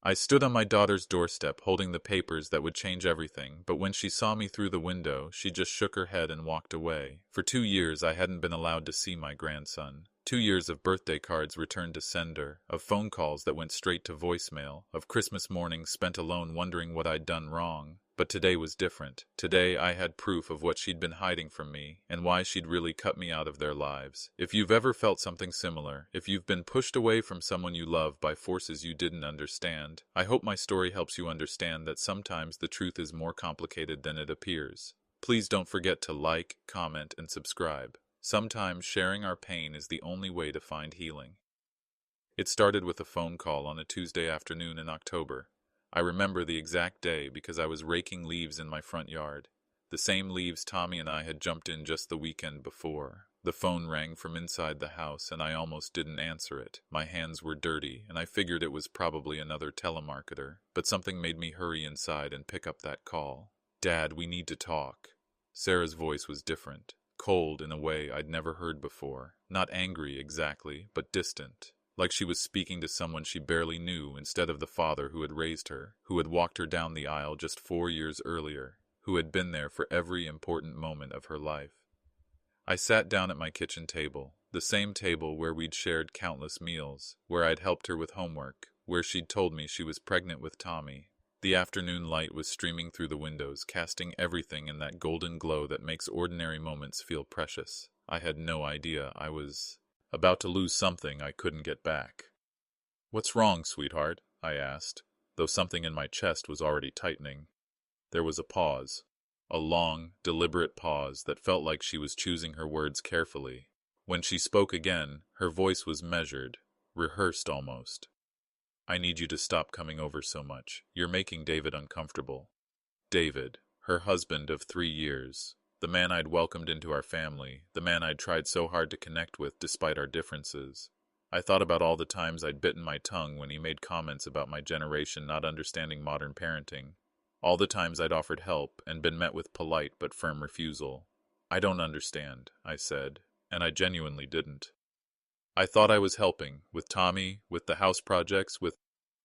I stood on my daughter's doorstep holding the papers that would change everything, but when she saw me through the window, she just shook her head and walked away. For 2 years, I hadn't been allowed to see my grandson. 2 years of birthday cards returned to sender, of phone calls that went straight to voicemail, of Christmas mornings spent alone wondering what I'd done wrong. But today was different. Today I had proof of what she'd been hiding from me, and why she'd really cut me out of their lives. If you've ever felt something similar, if you've been pushed away from someone you love by forces you didn't understand, I hope my story helps you understand that sometimes the truth is more complicated than it appears. Please don't forget to like, comment, and subscribe. Sometimes sharing our pain is the only way to find healing. It started with a phone call on a Tuesday afternoon in October. I remember the exact day because I was raking leaves in my front yard. The same leaves Tommy and I had jumped in just the weekend before. The phone rang from inside the house and I almost didn't answer it. My hands were dirty and I figured it was probably another telemarketer, but something made me hurry inside and pick up that call. "Dad, we need to talk." Sarah's voice was different, cold in a way I'd never heard before. Not angry exactly, but distant. Like she was speaking to someone she barely knew instead of the father who had raised her, who had walked her down the aisle just 4 years earlier, who had been there for every important moment of her life. I sat down at my kitchen table, the same table where we'd shared countless meals, where I'd helped her with homework, where she'd told me she was pregnant with Tommy. The afternoon light was streaming through the windows, casting everything in that golden glow that makes ordinary moments feel precious. I had no idea I was about to lose something I couldn't get back. "What's wrong, sweetheart?" I asked, though something in my chest was already tightening. There was a pause, a long, deliberate pause that felt like she was choosing her words carefully. When she spoke again, her voice was measured, rehearsed almost. "I need you to stop coming over so much. You're making David uncomfortable." David, her husband of 3 years. The man I'd welcomed into our family, the man I'd tried so hard to connect with despite our differences. I thought about all the times I'd bitten my tongue when he made comments about my generation not understanding modern parenting. All the times I'd offered help and been met with polite but firm refusal. "I don't understand," I said, and I genuinely didn't. I thought I was helping, with Tommy, with the house projects, with...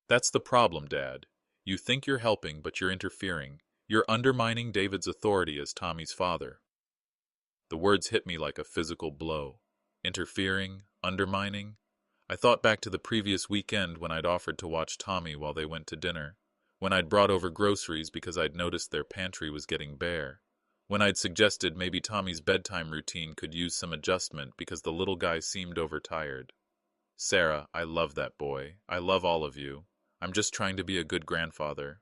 "That's the problem, Dad. You think you're helping, but you're interfering. You're undermining David's authority as Tommy's father." The words hit me like a physical blow. Interfering, undermining. I thought back to the previous weekend when I'd offered to watch Tommy while they went to dinner, when I'd brought over groceries because I'd noticed their pantry was getting bare, when I'd suggested maybe Tommy's bedtime routine could use some adjustment because the little guy seemed overtired. "Sarah, I love that boy. I love all of you. I'm just trying to be a good grandfather."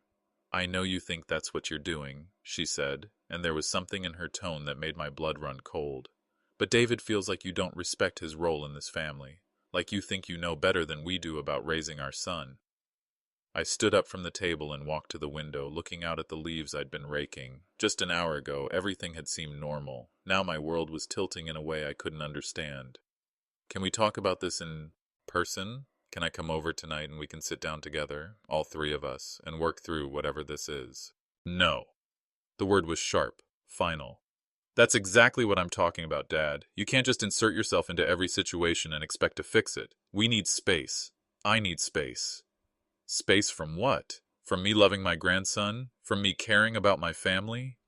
"I know you think that's what you're doing," she said, and there was something in her tone that made my blood run cold. "But David feels like you don't respect his role in this family, like you think you know better than we do about raising our son." I stood up from the table and walked to the window, looking out at the leaves I'd been raking. Just an hour ago, everything had seemed normal. Now my world was tilting in a way I couldn't understand. "Can we talk about this in person? Can I come over tonight and we can sit down together, all three of us, and work through whatever this is?" "No." The word was sharp, final. "That's exactly what I'm talking about, Dad. You can't just insert yourself into every situation and expect to fix it. We need space. I need space." "Space from what? From me loving my grandson? From me caring about my family?"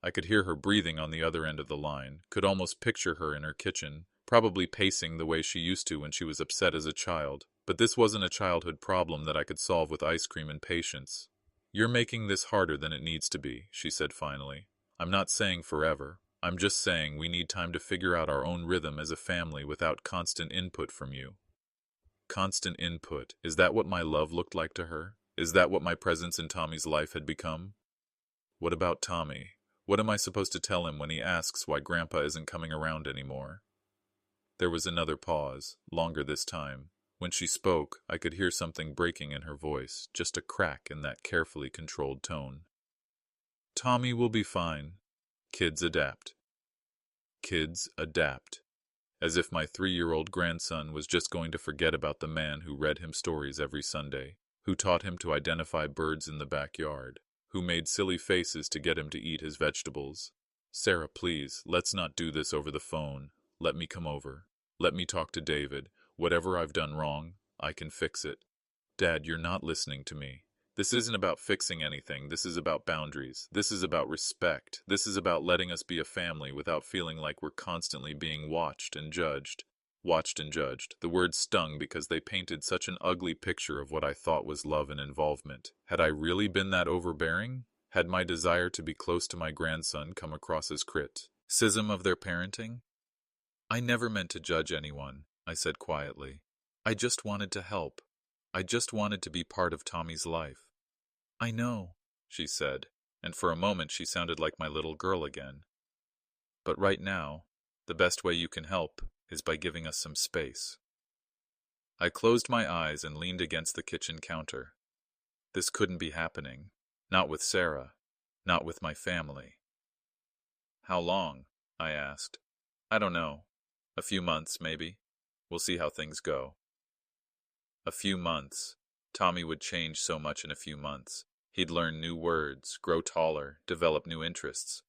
I could hear her breathing on the other end of the line, could almost picture her in her kitchen, probably pacing the way she used to when she was upset as a child. But this wasn't a childhood problem that I could solve with ice cream and patience. "You're making this harder than it needs to be," she said finally. "I'm not saying forever. I'm just saying we need time to figure out our own rhythm as a family without constant input from you." Constant input. Is that what my love looked like to her? Is that what my presence in Tommy's life had become? What about Tommy? What am I supposed to tell him when he asks why Grandpa isn't coming around anymore? There was another pause, longer this time. When she spoke, I could hear something breaking in her voice, just a crack in that carefully controlled tone. "Tommy will be fine. Kids adapt." Kids adapt. As if my 3-year-old grandson was just going to forget about the man who read him stories every Sunday, who taught him to identify birds in the backyard, who made silly faces to get him to eat his vegetables. "Sarah, please, let's not do this over the phone. Let me come over. Let me talk to David. Whatever I've done wrong, I can fix it." Dad, you're not listening to me. This isn't about fixing anything. This is about boundaries. This is about respect. This is about letting us be a family without feeling like we're constantly being watched and judged. Watched and judged. The words stung because they painted such an ugly picture of what I thought was love and involvement. Had I really been that overbearing? Had my desire to be close to my grandson come across as criticism of their parenting? I never meant to judge anyone, I said quietly. I just wanted to help. I just wanted to be part of Tommy's life. I know, she said, and for a moment she sounded like my little girl again. But right now, the best way you can help is by giving us some space. I closed my eyes and leaned against the kitchen counter. This couldn't be happening. Not with Sarah. Not with my family. How long? I asked. I don't know. A few months, maybe. We'll see how things go. A few months. Tommy would change so much in a few months. He'd learn new words, grow taller, develop new interests.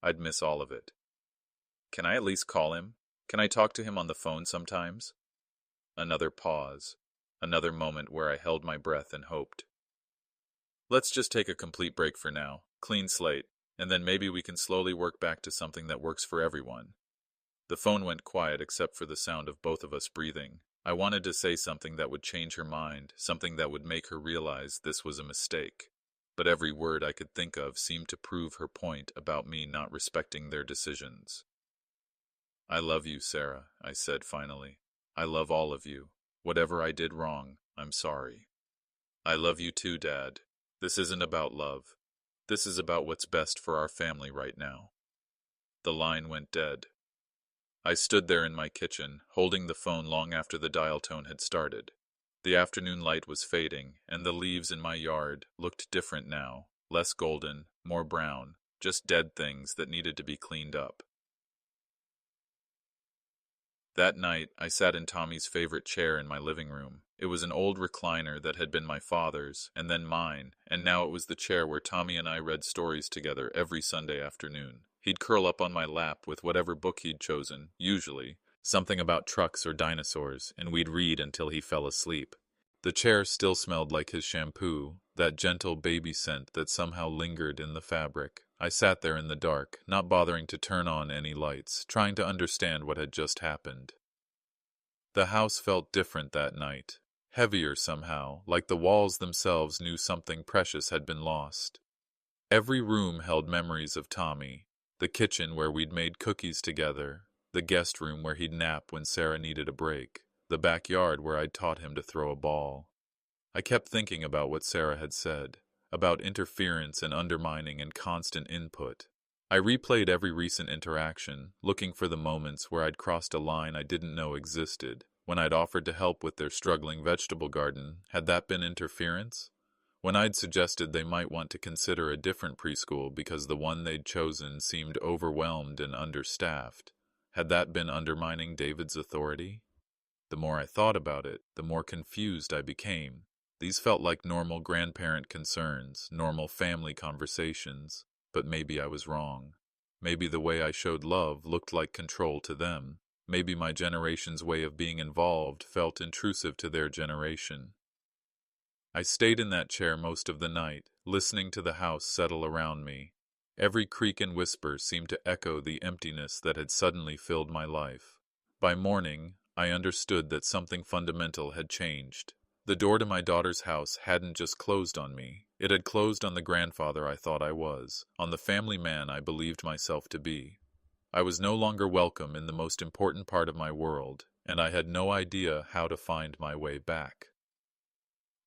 I'd miss all of it. Can I at least call him? Can I talk to him on the phone sometimes? Another pause. Another moment where I held my breath and hoped. Let's just take a complete break for now. Clean slate. And then maybe we can slowly work back to something that works for everyone. The phone went quiet except for the sound of both of us breathing. I wanted to say something that would change her mind, something that would make her realize this was a mistake. But every word I could think of seemed to prove her point about me not respecting their decisions. I love you, Sarah, I said finally. I love all of you. Whatever I did wrong, I'm sorry. I love you too, Dad. This isn't about love. This is about what's best for our family right now. The line went dead. I stood there in my kitchen, holding the phone long after the dial tone had started. The afternoon light was fading, and the leaves in my yard looked different now, less golden, more brown, just dead things that needed to be cleaned up. That night, I sat in Tommy's favorite chair in my living room. It was an old recliner that had been my father's, and then mine, and now it was the chair where Tommy and I read stories together every Sunday afternoon. He'd curl up on my lap with whatever book he'd chosen, usually something about trucks or dinosaurs, and we'd read until he fell asleep. The chair still smelled like his shampoo, that gentle baby scent that somehow lingered in the fabric. I sat there in the dark, not bothering to turn on any lights, trying to understand what had just happened. The house felt different that night, heavier somehow, like the walls themselves knew something precious had been lost. Every room held memories of Tommy, the kitchen where we'd made cookies together, the guest room where he'd nap when Sarah needed a break, the backyard where I'd taught him to throw a ball. I kept thinking about what Sarah had said, about interference and undermining and constant input. I replayed every recent interaction, looking for the moments where I'd crossed a line I didn't know existed. When I'd offered to help with their struggling vegetable garden, had that been interference? When I'd suggested they might want to consider a different preschool because the one they'd chosen seemed overwhelmed and understaffed, had that been undermining David's authority? The more I thought about it, the more confused I became. These felt like normal grandparent concerns, normal family conversations, but maybe I was wrong. Maybe the way I showed love looked like control to them. Maybe my generation's way of being involved felt intrusive to their generation. I stayed in that chair most of the night, listening to the house settle around me. Every creak and whisper seemed to echo the emptiness that had suddenly filled my life. By morning, I understood that something fundamental had changed. The door to my daughter's house hadn't just closed on me. It had closed on the grandfather I thought I was, on the family man I believed myself to be. I was no longer welcome in the most important part of my world, and I had no idea how to find my way back.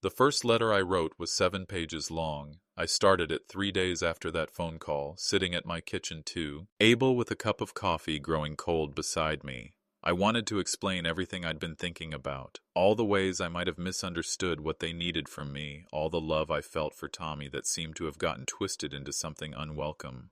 The first letter I wrote was 7 pages long. I started it 3 days after that phone call, sitting at my kitchen table with a cup of coffee growing cold beside me. I wanted to explain everything I'd been thinking about, all the ways I might have misunderstood what they needed from me, all the love I felt for Tommy that seemed to have gotten twisted into something unwelcome.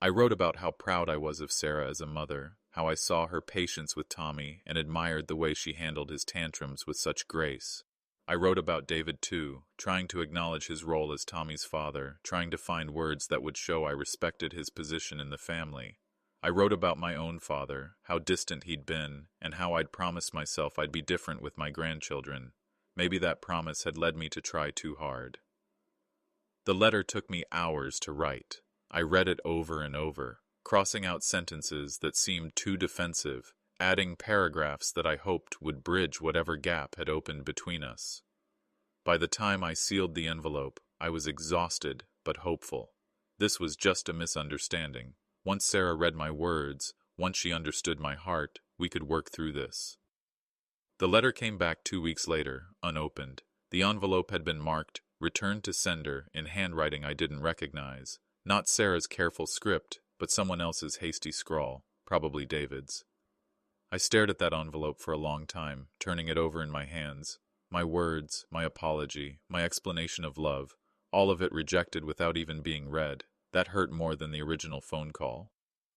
I wrote about how proud I was of Sarah as a mother, how I saw her patience with Tommy and admired the way she handled his tantrums with such grace. I wrote about David too, trying to acknowledge his role as Tommy's father, trying to find words that would show I respected his position in the family. I wrote about my own father, how distant he'd been, and how I'd promised myself I'd be different with my grandchildren. Maybe that promise had led me to try too hard. The letter took me hours to write. I read it over and over, crossing out sentences that seemed too defensive, adding paragraphs that I hoped would bridge whatever gap had opened between us. By the time I sealed the envelope, I was exhausted but hopeful. This was just a misunderstanding. Once Sarah read my words, once she understood my heart, we could work through this. The letter came back 2 weeks later, unopened. The envelope had been marked, "Returned to sender," in handwriting I didn't recognize. Not Sarah's careful script, but someone else's hasty scrawl, probably David's. I stared at that envelope for a long time, turning it over in my hands. My words, my apology, my explanation of love, all of it rejected without even being read. That hurt more than the original phone call.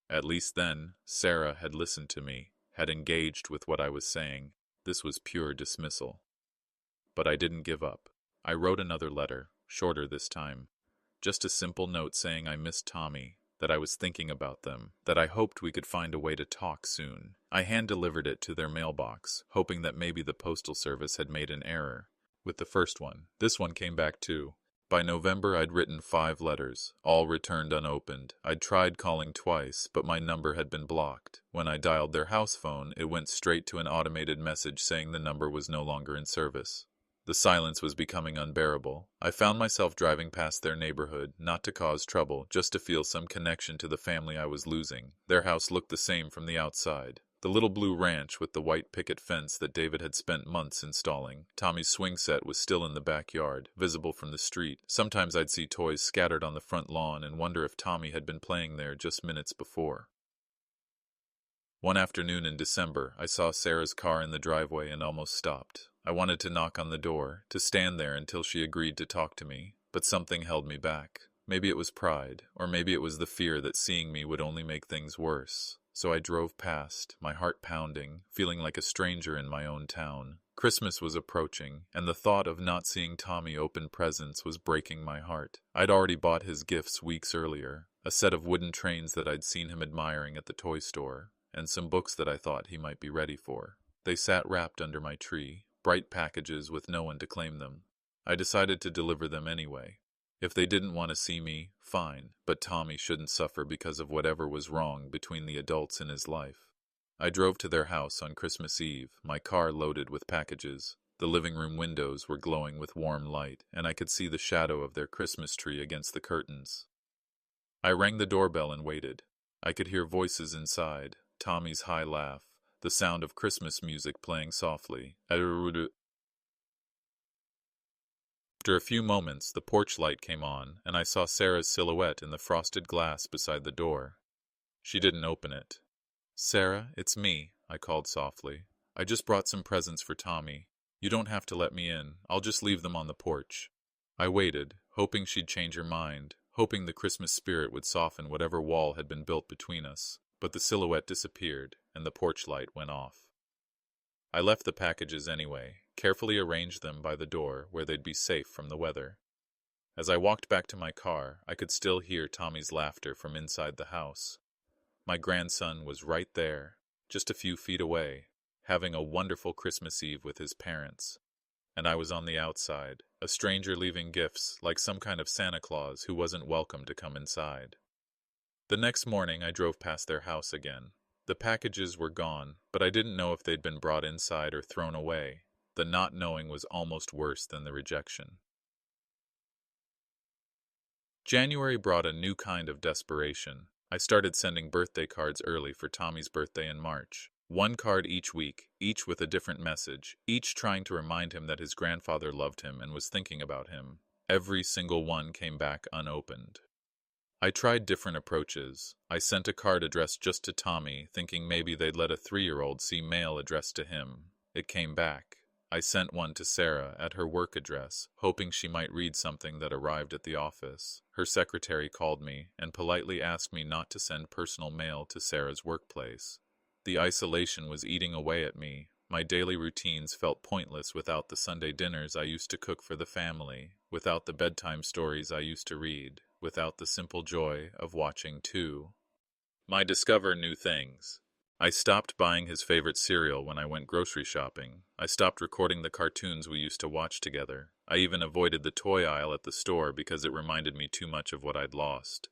At least then, Sarah had listened to me, had engaged with what I was saying. This was pure dismissal. But I didn't give up. I wrote another letter, shorter this time. Just a simple note saying I missed Tommy, that I was thinking about them, that I hoped we could find a way to talk soon. I hand-delivered it to their mailbox, hoping that maybe the postal service had made an error with the first one. This one came back too. By November, I'd written 5 letters, all returned unopened. I'd tried calling twice, but my number had been blocked. When I dialed their house phone, it went straight to an automated message saying the number was no longer in service. The silence was becoming unbearable. I found myself driving past their neighborhood, not to cause trouble, just to feel some connection to the family I was losing. Their house looked the same from the outside. The little blue ranch with the white picket fence that David had spent months installing. Tommy's swing set was still in the backyard, visible from the street. Sometimes I'd see toys scattered on the front lawn and wonder if Tommy had been playing there just minutes before. One afternoon in December, I saw Sarah's car in the driveway and almost stopped. I wanted to knock on the door, to stand there until she agreed to talk to me, but something held me back. Maybe it was pride, or maybe it was the fear that seeing me would only make things worse. So I drove past, my heart pounding, feeling like a stranger in my own town. Christmas was approaching, and the thought of not seeing Tommy open presents was breaking my heart. I'd already bought his gifts weeks earlier, a set of wooden trains that I'd seen him admiring at the toy store, and some books that I thought he might be ready for. They sat wrapped under my tree, bright packages with no one to claim them. I decided to deliver them anyway. If they didn't want to see me, fine, but Tommy shouldn't suffer because of whatever was wrong between the adults in his life. I drove to their house on Christmas Eve, my car loaded with packages. The living room windows were glowing with warm light, and I could see the shadow of their Christmas tree against the curtains. I rang the doorbell and waited. I could hear voices inside, Tommy's high laugh, the sound of Christmas music playing softly. After a few moments, the porch light came on, and I saw Sarah's silhouette in the frosted glass beside the door. She didn't open it. "Sarah, it's me," I called softly. "I just brought some presents for Tommy. You don't have to let me in. I'll just leave them on the porch." I waited, hoping she'd change her mind, hoping the Christmas spirit would soften whatever wall had been built between us, but the silhouette disappeared, and the porch light went off. I left the packages anyway, carefully arranged them by the door where they'd be safe from the weather. As I walked back to my car, I could still hear Tommy's laughter from inside the house. My grandson was right there, just a few feet away, having a wonderful Christmas Eve with his parents. And I was on the outside, a stranger leaving gifts, like some kind of Santa Claus who wasn't welcome to come inside. The next morning I drove past their house again. The packages were gone, but I didn't know if they'd been brought inside or thrown away. The not knowing was almost worse than the rejection. January brought a new kind of desperation. I started sending birthday cards early for Tommy's birthday in March. 1 card each week, each with a different message, each trying to remind him that his grandfather loved him and was thinking about him. Every single one came back unopened. I tried different approaches. I sent a card addressed just to Tommy, thinking maybe they'd let a 3-year-old see mail addressed to him. It came back. I sent one to Sarah at her work address, hoping she might read something that arrived at the office. Her secretary called me and politely asked me not to send personal mail to Sarah's workplace. The isolation was eating away at me. My daily routines felt pointless without the Sunday dinners I used to cook for the family, without the bedtime stories I used to read, without the simple joy of watching too. I discover new things. I stopped buying his favorite cereal when I went grocery shopping. I stopped recording the cartoons we used to watch together. I even avoided the toy aisle at the store because it reminded me too much of what I'd lost.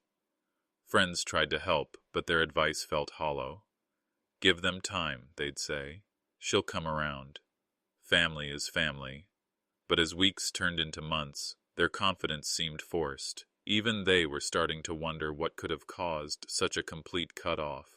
Friends tried to help, but their advice felt hollow. Give them time, they'd say. She'll come around. Family is family. But as weeks turned into months, their confidence seemed forced. Even they were starting to wonder what could have caused such a complete cut-off.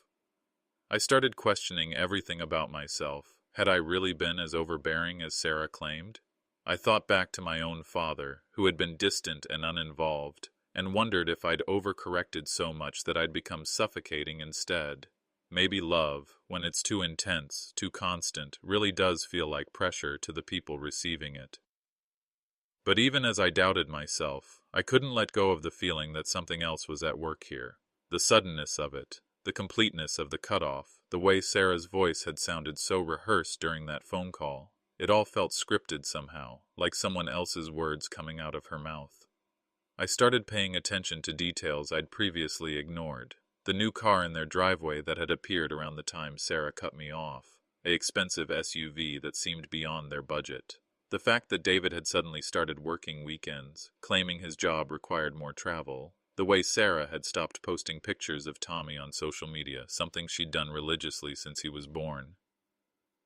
I started questioning everything about myself. Had I really been as overbearing as Sarah claimed? I thought back to my own father, who had been distant and uninvolved, and wondered if I'd overcorrected so much that I'd become suffocating instead. Maybe love, when it's too intense, too constant, really does feel like pressure to the people receiving it. But even as I doubted myself, I couldn't let go of the feeling that something else was at work here. The suddenness of it, the completeness of the cutoff, the way Sarah's voice had sounded so rehearsed during that phone call. It all felt scripted somehow, like someone else's words coming out of her mouth. I started paying attention to details I'd previously ignored. The new car in their driveway that had appeared around the time Sarah cut me off. An expensive SUV that seemed beyond their budget. The fact that David had suddenly started working weekends, claiming his job required more travel. The way Sarah had stopped posting pictures of Tommy on social media, something she'd done religiously since he was born.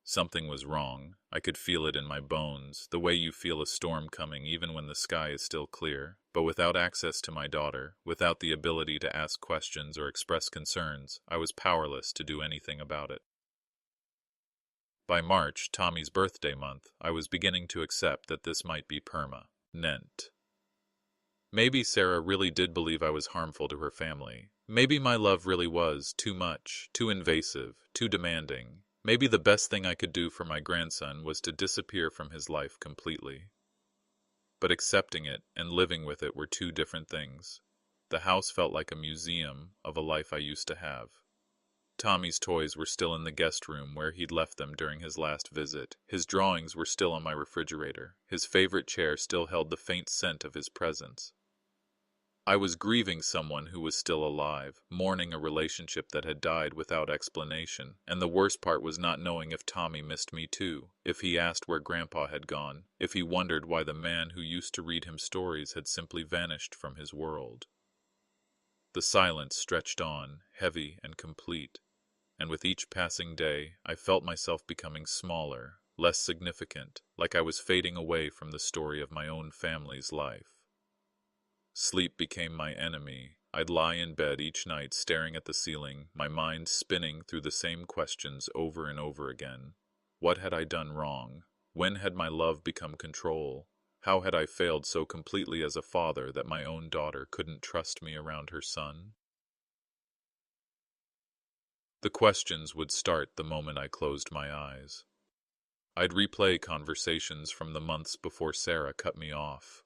Something was wrong. I could feel it in my bones, the way you feel a storm coming even when the sky is still clear. But without access to my daughter, without the ability to ask questions or express concerns, I was powerless to do anything about it. By March, Tommy's birthday month, I was beginning to accept that this might be permanent. Maybe Sarah really did believe I was harmful to her family. Maybe my love really was too much, too invasive, too demanding. Maybe the best thing I could do for my grandson was to disappear from his life completely. But accepting it and living with it were two different things. The house felt like a museum of a life I used to have. Tommy's toys were still in the guest room where he'd left them during his last visit. His drawings were still on my refrigerator. His favorite chair still held the faint scent of his presence. I was grieving someone who was still alive, mourning a relationship that had died without explanation, and the worst part was not knowing if Tommy missed me too, if he asked where Grandpa had gone, if he wondered why the man who used to read him stories had simply vanished from his world. The silence stretched on, heavy and complete, and with each passing day, I felt myself becoming smaller, less significant, like I was fading away from the story of my own family's life. Sleep became my enemy. I'd lie in bed each night staring at the ceiling, my mind spinning through the same questions over and over again. What had I done wrong? When had my love become control? How had I failed so completely as a father that my own daughter couldn't trust me around her son? The questions would start the moment I closed my eyes. I'd replay conversations from the months before Sarah cut me off,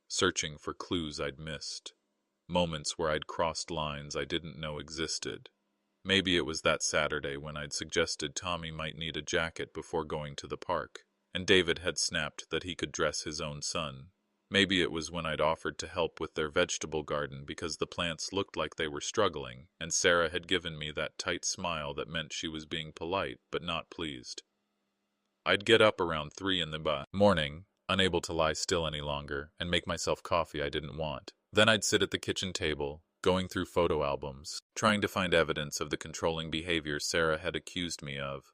searching for clues I'd missed, moments where I'd crossed lines I didn't know existed. Maybe it was that Saturday when I'd suggested Tommy might need a jacket before going to the park, and David had snapped that he could dress his own son. Maybe it was when I'd offered to help with their vegetable garden because the plants looked like they were struggling, and Sarah had given me that tight smile that meant she was being polite but not pleased. I'd get up around 3 in the morning, unable to lie still any longer, and make myself coffee I didn't want. Then I'd sit at the kitchen table, going through photo albums, trying to find evidence of the controlling behavior Sarah had accused me of.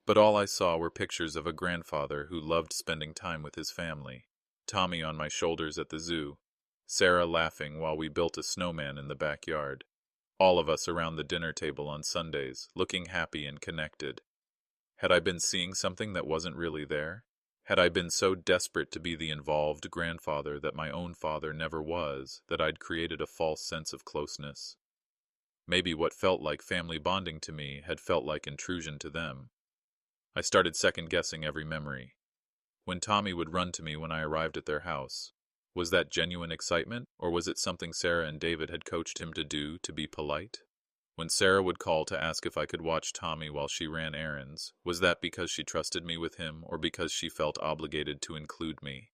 But all I saw were pictures of a grandfather who loved spending time with his family. Tommy on my shoulders at the zoo, Sarah laughing while we built a snowman in the backyard. All of us around the dinner table on Sundays, looking happy and connected. Had I been seeing something that wasn't really there? Had I been so desperate to be the involved grandfather that my own father never was, that I'd created a false sense of closeness? Maybe what felt like family bonding to me had felt like intrusion to them. I started second-guessing every memory. When Tommy would run to me when I arrived at their house, was that genuine excitement, or was it something Sarah and David had coached him to do to be polite? When Sarah would call to ask if I could watch Tommy while she ran errands, was that because she trusted me with him or because she felt obligated to include me?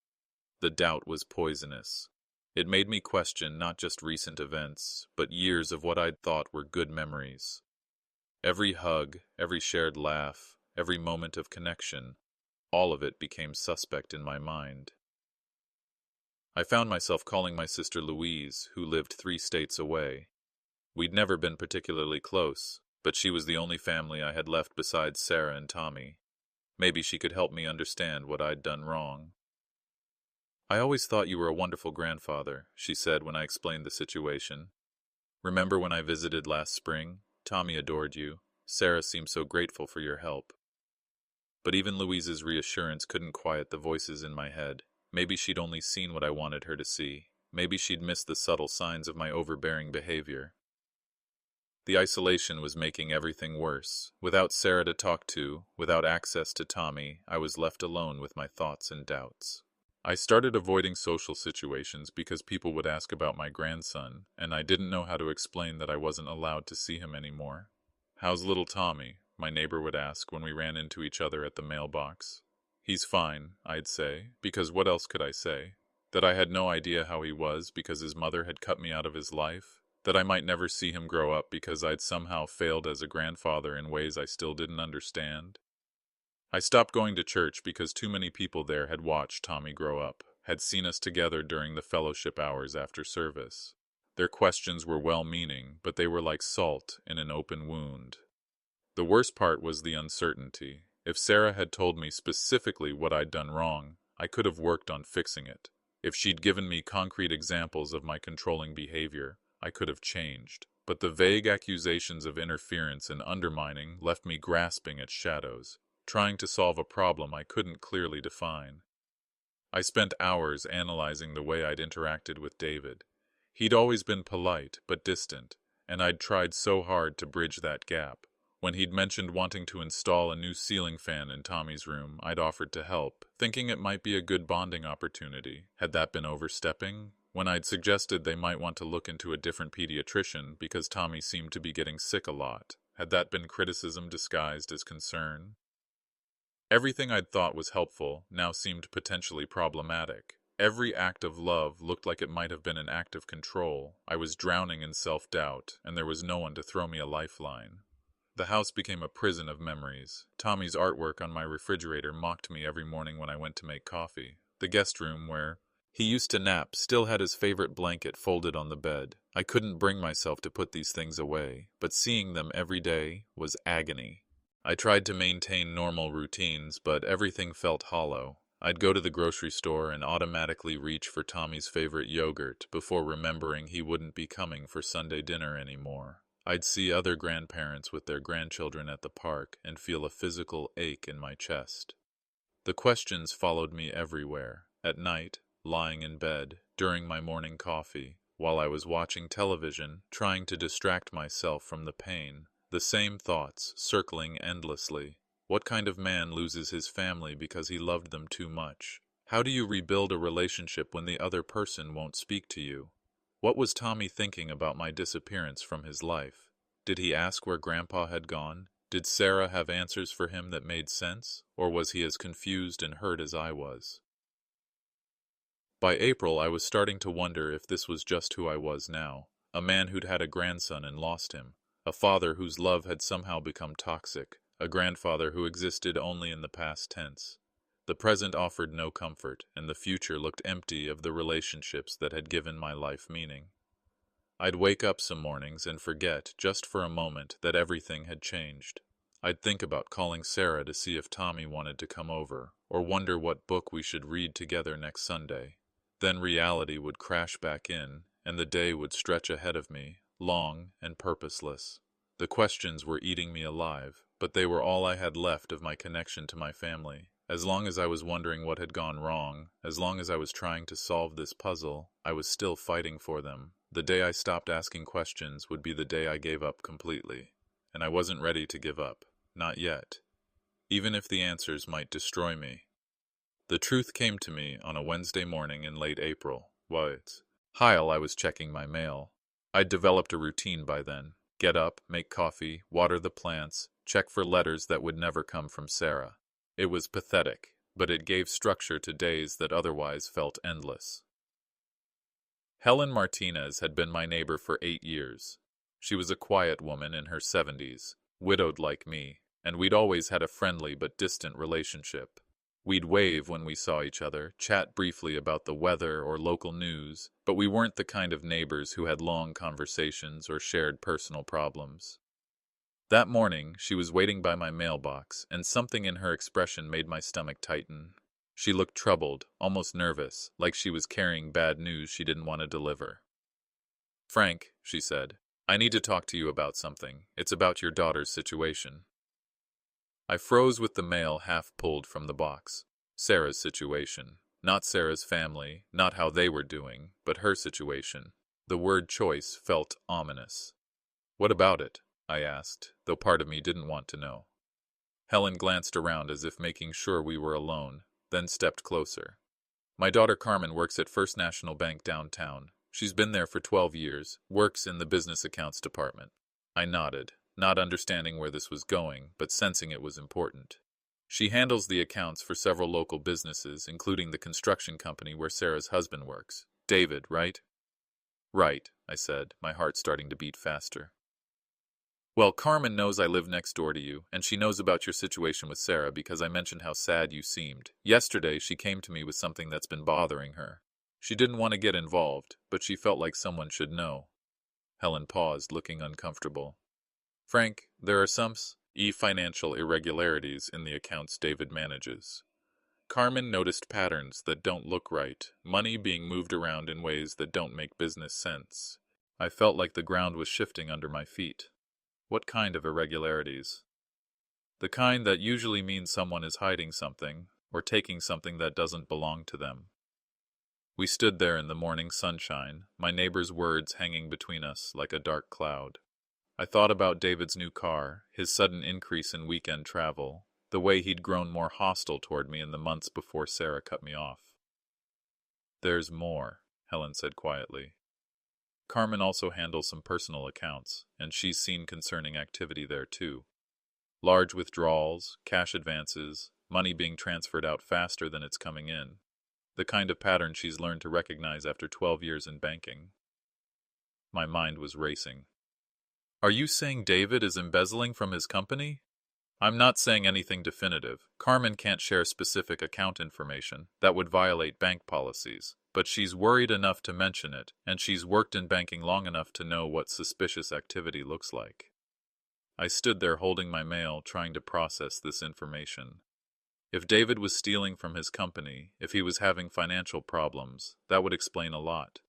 The doubt was poisonous. It made me question not just recent events, but years of what I'd thought were good memories. Every hug, every shared laugh, every moment of connection, all of it became suspect in my mind. I found myself calling my sister Louise, who lived 3 states away. We'd never been particularly close, but she was the only family I had left besides Sarah and Tommy. Maybe she could help me understand what I'd done wrong. "I always thought you were a wonderful grandfather," she said when I explained the situation. "Remember when I visited last spring? Tommy adored you. Sarah seemed so grateful for your help." But even Louise's reassurance couldn't quiet the voices in my head. Maybe she'd only seen what I wanted her to see. Maybe she'd missed the subtle signs of my overbearing behavior. The isolation was making everything worse. Without Sarah to talk to, without access to Tommy, I was left alone with my thoughts and doubts. I started avoiding social situations because people would ask about my grandson, and I didn't know how to explain that I wasn't allowed to see him anymore. "How's little Tommy?" my neighbor would ask when we ran into each other at the mailbox. "He's fine," I'd say, because what else could I say? That I had no idea how he was because his mother had cut me out of his life? That I might never see him grow up because I'd somehow failed as a grandfather in ways I still didn't understand? I stopped going to church because too many people there had watched Tommy grow up, had seen us together during the fellowship hours after service. Their questions were well-meaning, but they were like salt in an open wound. The worst part was the uncertainty. If Sarah had told me specifically what I'd done wrong, I could have worked on fixing it. If she'd given me concrete examples of my controlling behavior, I could have changed. But the vague accusations of interference and undermining left me grasping at shadows, trying to solve a problem I couldn't clearly define. I spent hours analyzing the way I'd interacted with David. He'd always been polite, but distant, and I'd tried so hard to bridge that gap. When he'd mentioned wanting to install a new ceiling fan in Tommy's room, I'd offered to help, thinking it might be a good bonding opportunity. Had that been overstepping? When I'd suggested they might want to look into a different pediatrician because Tommy seemed to be getting sick a lot, had that been criticism disguised as concern? Everything I'd thought was helpful now seemed potentially problematic. Every act of love looked like it might have been an act of control. I was drowning in self-doubt, and there was no one to throw me a lifeline. The house became a prison of memories. Tommy's artwork on my refrigerator mocked me every morning when I went to make coffee. The guest room where he used to nap still had his favorite blanket folded on the bed. I couldn't bring myself to put these things away, but seeing them every day was agony. I tried to maintain normal routines, but everything felt hollow. I'd go to the grocery store and automatically reach for Tommy's favorite yogurt before remembering he wouldn't be coming for Sunday dinner anymore. I'd see other grandparents with their grandchildren at the park and feel a physical ache in my chest. The questions followed me everywhere. At night, lying in bed, during my morning coffee, while I was watching television, trying to distract myself from the pain. The same thoughts, circling endlessly. What kind of man loses his family because he loved them too much? How do you rebuild a relationship when the other person won't speak to you? What was Tommy thinking about my disappearance from his life? Did he ask where Grandpa had gone? Did Sarah have answers for him that made sense? Or was he as confused and hurt as I was? By April, I was starting to wonder if this was just who I was now. A man who'd had a grandson and lost him. A father whose love had somehow become toxic. A grandfather who existed only in the past tense. The present offered no comfort, and the future looked empty of the relationships that had given my life meaning. I'd wake up some mornings and forget, just for a moment, that everything had changed. I'd think about calling Sarah to see if Tommy wanted to come over, or wonder what book we should read together next Sunday. Then reality would crash back in, and the day would stretch ahead of me, long and purposeless. The questions were eating me alive, but they were all I had left of my connection to my family. As long as I was wondering what had gone wrong, as long as I was trying to solve this puzzle, I was still fighting for them. The day I stopped asking questions would be the day I gave up completely. And I wasn't ready to give up. Not yet. Even if the answers might destroy me. The truth came to me on a Wednesday morning in late April. While I was checking my mail. I'd developed a routine by then. Get up, make coffee, water the plants, check for letters that would never come from Sarah. It was pathetic, but it gave structure to days that otherwise felt endless. Helen Martinez had been my neighbor for 8 years. She was a quiet woman in her 70s, widowed like me, and we'd always had a friendly but distant relationship. We'd wave when we saw each other, chat briefly about the weather or local news, but we weren't the kind of neighbors who had long conversations or shared personal problems. That morning, she was waiting by my mailbox, and something in her expression made my stomach tighten. She looked troubled, almost nervous, like she was carrying bad news she didn't want to deliver. "Frank," she said, "I need to talk to you about something. It's about your daughter's situation." I froze with the mail half pulled from the box. Sarah's situation. Not Sarah's family, not how they were doing, but her situation. The word choice felt ominous. "What about it?" I asked, though part of me didn't want to know. Helen glanced around as if making sure we were alone, then stepped closer. "My daughter Carmen works at First National Bank downtown. She's been there for 12 years, works in the business accounts department." I nodded, not understanding where this was going, but sensing it was important. "She handles the accounts for several local businesses, including the construction company where Sarah's husband works. David, right?" "Right," I said, my heart starting to beat faster. "Well, Carmen knows I live next door to you, and she knows about your situation with Sarah because I mentioned how sad you seemed. Yesterday, she came to me with something that's been bothering her. She didn't want to get involved, but she felt like someone should know." Helen paused, looking uncomfortable. "Frank, there are some financial irregularities in the accounts David manages. Carmen noticed patterns that don't look right, money being moved around in ways that don't make business sense." I felt like the ground was shifting under my feet. "What kind of irregularities?" "The kind that usually means someone is hiding something, or taking something that doesn't belong to them." We stood there in the morning sunshine, my neighbor's words hanging between us like a dark cloud. I thought about David's new car, his sudden increase in weekend travel, the way he'd grown more hostile toward me in the months before Sarah cut me off. "There's more," Helen said quietly. "Carmen also handles some personal accounts, and she's seen concerning activity there too. Large withdrawals, cash advances, money being transferred out faster than it's coming in. The kind of pattern she's learned to recognize after 12 years in banking." My mind was racing. "Are you saying David is embezzling from his company?" "I'm not saying anything definitive. Carmen can't share specific account information. That would violate bank policies. But she's worried enough to mention it, and she's worked in banking long enough to know what suspicious activity looks like." I stood there holding my mail, trying to process this information. If David was stealing from his company, if he was having financial problems, that would explain a lot.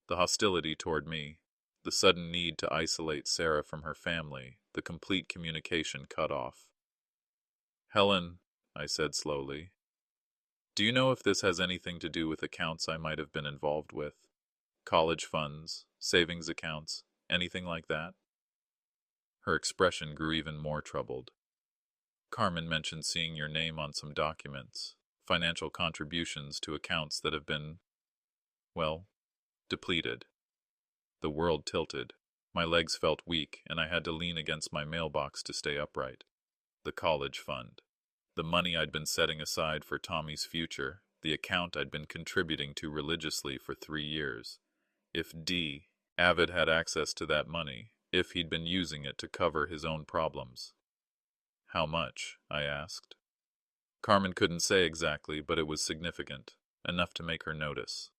The hostility toward me, the sudden need to isolate Sarah from her family, the complete communication cut off. "Helen," I said slowly, "do you know if this has anything to do with accounts I might have been involved with? College funds, savings accounts, anything like that?" Her expression grew even more troubled. "Carmen mentioned seeing your name on some documents, financial contributions to accounts that have been, well, depleted." The world tilted. My legs felt weak, and I had to lean against my mailbox to stay upright. The college fund. The money I'd been setting aside for Tommy's future. The account I'd been contributing to religiously for 3 years. If Avid had access to that money, if he'd been using it to cover his own problems. "How much?" I asked. Carmen couldn't say exactly, but it was significant, enough to make her notice.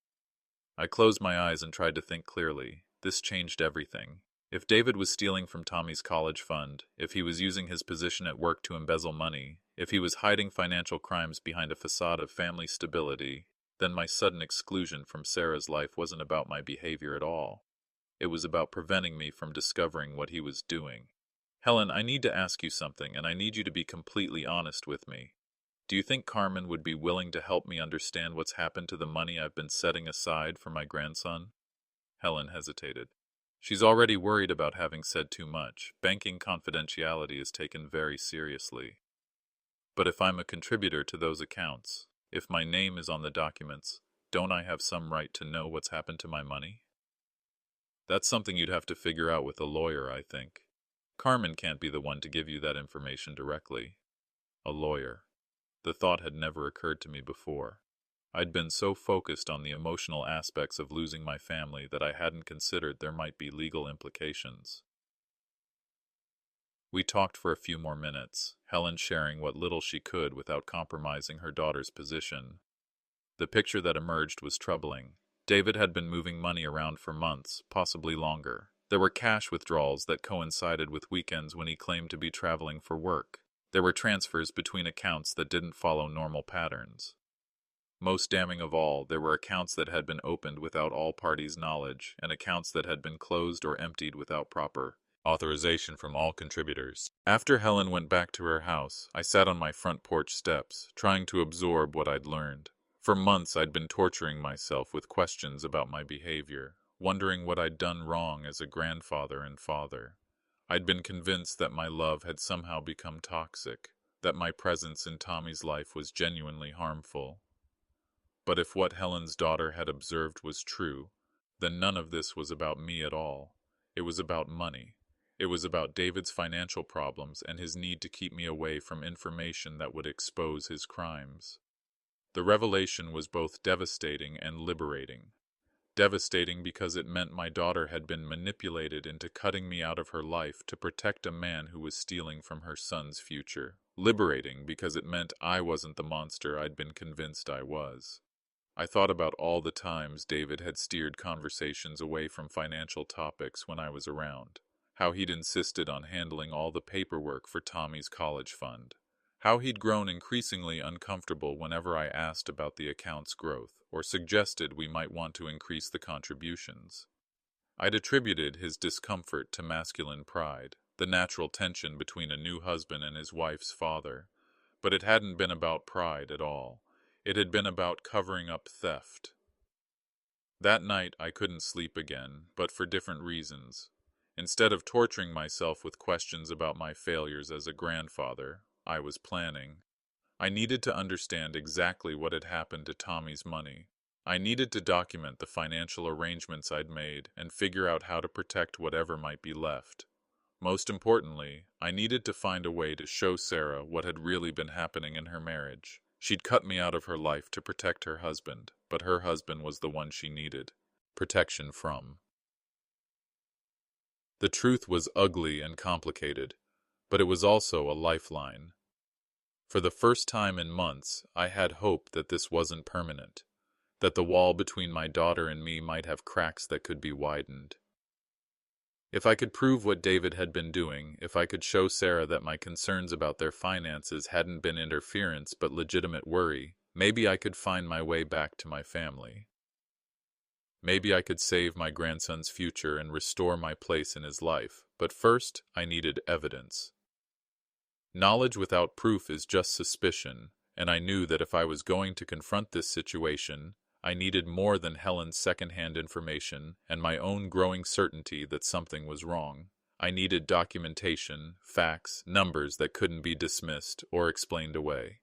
I closed my eyes and tried to think clearly. This changed everything. If David was stealing from Tommy's college fund, if he was using his position at work to embezzle money, if he was hiding financial crimes behind a facade of family stability, then my sudden exclusion from Sarah's life wasn't about my behavior at all. It was about preventing me from discovering what he was doing. "Helen, I need to ask you something, and I need you to be completely honest with me. Do you think Carmen would be willing to help me understand what's happened to the money I've been setting aside for my grandson?" Helen hesitated. "She's already worried about having said too much. Banking confidentiality is taken very seriously. But if I'm a contributor to those accounts, if my name is on the documents, don't I have some right to know what's happened to my money?" "That's something you'd have to figure out with a lawyer, I think. Carmen can't be the one to give you that information directly." A lawyer. The thought had never occurred to me before. I'd been so focused on the emotional aspects of losing my family that I hadn't considered there might be legal implications. We talked for a few more minutes, Helen sharing what little she could without compromising her daughter's position. The picture that emerged was troubling. David had been moving money around for months, possibly longer. There were cash withdrawals that coincided with weekends when he claimed to be traveling for work. There were transfers between accounts that didn't follow normal patterns. Most damning of all, there were accounts that had been opened without all parties' knowledge, and accounts that had been closed or emptied without proper authorization from all contributors. After Helen went back to her house, I sat on my front porch steps, trying to absorb what I'd learned. For months I'd been torturing myself with questions about my behavior, wondering what I'd done wrong as a grandfather and father. I'd been convinced that my love had somehow become toxic, that my presence in Tommy's life was genuinely harmful. But if what Helen's daughter had observed was true, then none of this was about me at all. It was about money. It was about David's financial problems and his need to keep me away from information that would expose his crimes. The revelation was both devastating and liberating. Devastating because it meant my daughter had been manipulated into cutting me out of her life to protect a man who was stealing from her son's future. Liberating because it meant I wasn't the monster I'd been convinced I was. I thought about all the times David had steered conversations away from financial topics when I was around. How he'd insisted on handling all the paperwork for Tommy's college fund. How he'd grown increasingly uncomfortable whenever I asked about the account's growth, or suggested we might want to increase the contributions. I'd attributed his discomfort to masculine pride, the natural tension between a new husband and his wife's father. But it hadn't been about pride at all. It had been about covering up theft. That night I couldn't sleep again, but for different reasons. Instead of torturing myself with questions about my failures as a grandfather, I was planning. I needed to understand exactly what had happened to Tommy's money. I needed to document the financial arrangements I'd made and figure out how to protect whatever might be left. Most importantly, I needed to find a way to show Sarah what had really been happening in her marriage. She'd cut me out of her life to protect her husband, but her husband was the one she needed protection from. The truth was ugly and complicated, but it was also a lifeline. For the first time in months, I had hope that this wasn't permanent, that the wall between my daughter and me might have cracks that could be widened. If I could prove what David had been doing, if I could show Sarah that my concerns about their finances hadn't been interference but legitimate worry, maybe I could find my way back to my family. Maybe I could save my grandson's future and restore my place in his life, but first I needed evidence. Knowledge without proof is just suspicion, and I knew that if I was going to confront this situation, I needed more than Helen's second-hand information and my own growing certainty that something was wrong. I needed documentation, facts, numbers that couldn't be dismissed or explained away.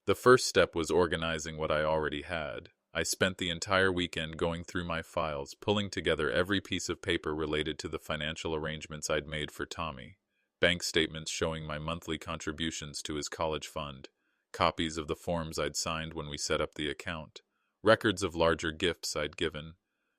The first step was organizing what I already had. I spent the entire weekend going through my files, pulling together every piece of paper related to the financial arrangements I'd made for Tommy. Bank statements showing my monthly contributions to his college fund, copies of the forms I'd signed when we set up the account, records of larger gifts I'd given,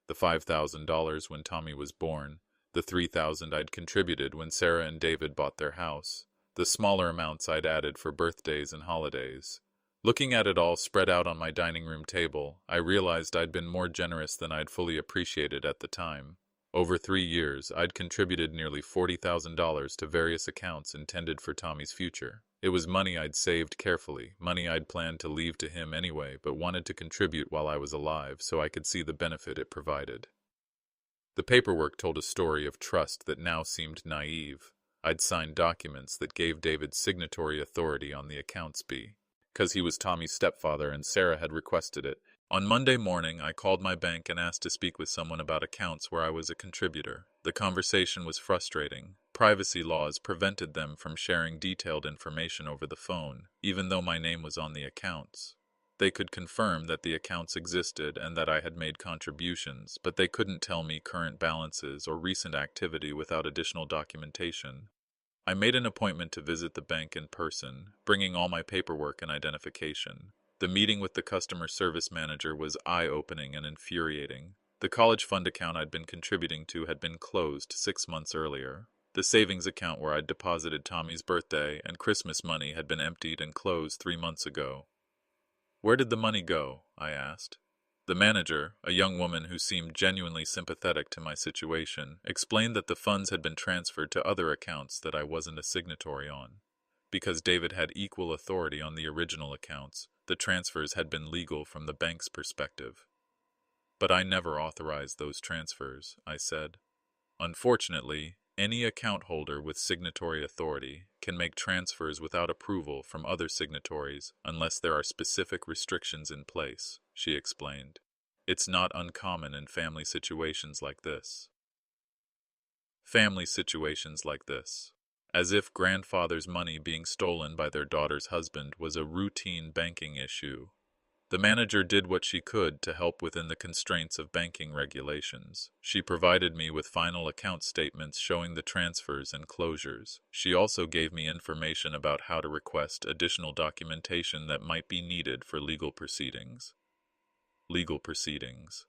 the $5,000 when Tommy was born, the $3,000 I'd contributed when Sarah and David bought their house, the smaller amounts I'd added for birthdays and holidays. Looking at it all spread out on my dining room table, I realized I'd been more generous than I'd fully appreciated at the time. Over 3 years, I'd contributed nearly $40,000 to various accounts intended for Tommy's future. It was money I'd saved carefully, money I'd planned to leave to him anyway, but wanted to contribute while I was alive so I could see the benefit it provided. The paperwork told a story of trust that now seemed naive. I'd signed documents that gave David signatory authority on the accounts because he was Tommy's stepfather and Sarah had requested it. On Monday morning, I called my bank and asked to speak with someone about accounts where I was a contributor. The conversation was frustrating. Privacy laws prevented them from sharing detailed information over the phone, even though my name was on the accounts. They could confirm that the accounts existed and that I had made contributions, but they couldn't tell me current balances or recent activity without additional documentation. I made an appointment to visit the bank in person, bringing all my paperwork and identification. The meeting with the customer service manager was eye-opening and infuriating. The college fund account I'd been contributing to had been closed 6 months earlier. The savings account where I'd deposited Tommy's birthday and Christmas money had been emptied and closed 3 months ago. Where did the money go? I asked. The manager, a young woman who seemed genuinely sympathetic to my situation, explained that the funds had been transferred to other accounts that I wasn't a signatory on. Because David had equal authority on the original accounts, the transfers had been legal from the bank's perspective. But I never authorized those transfers, I said. Unfortunately, any account holder with signatory authority can make transfers without approval from other signatories unless there are specific restrictions in place, she explained. It's not uncommon in family situations like this. Family situations like this. As if grandfather's money being stolen by their daughter's husband was a routine banking issue. The manager did what she could to help within the constraints of banking regulations. She provided me with final account statements showing the transfers and closures. She also gave me information about how to request additional documentation that might be needed for legal proceedings. Legal proceedings.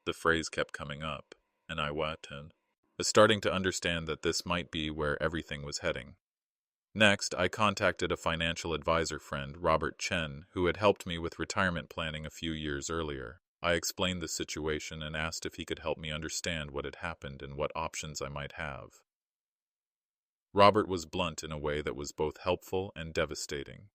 The phrase kept coming up, and I waited, starting to understand that this might be where everything was heading. Next, I contacted a financial advisor friend, Robert Chen, who had helped me with retirement planning a few years earlier. I explained the situation and asked if he could help me understand what had happened and what options I might have. Robert was blunt in a way that was both helpful and devastating.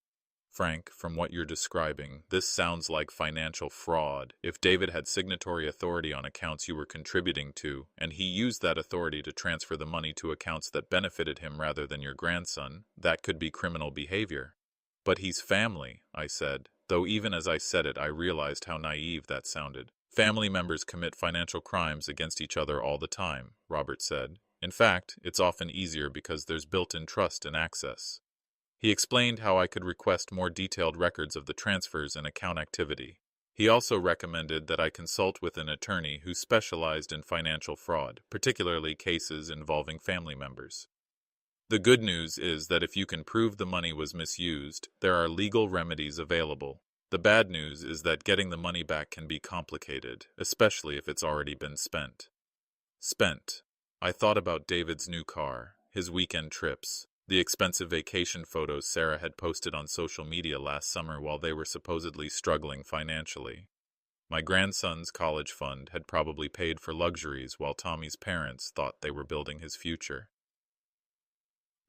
Frank, from what you're describing, this sounds like financial fraud. If David had signatory authority on accounts you were contributing to, and he used that authority to transfer the money to accounts that benefited him rather than your grandson, that could be criminal behavior. But he's family, I said, though even as I said it I realized how naive that sounded. Family members commit financial crimes against each other all the time, Robert said. In fact, it's often easier because there's built-in trust and access. He explained how I could request more detailed records of the transfers and account activity. He also recommended that I consult with an attorney who specialized in financial fraud, particularly cases involving family members. The good news is that if you can prove the money was misused, there are legal remedies available. The bad news is that getting the money back can be complicated, especially if it's already been spent. Spent. I thought about David's new car, his weekend trips, the expensive vacation photos Sarah had posted on social media last summer while they were supposedly struggling financially. My grandson's college fund had probably paid for luxuries while Tommy's parents thought they were building his future.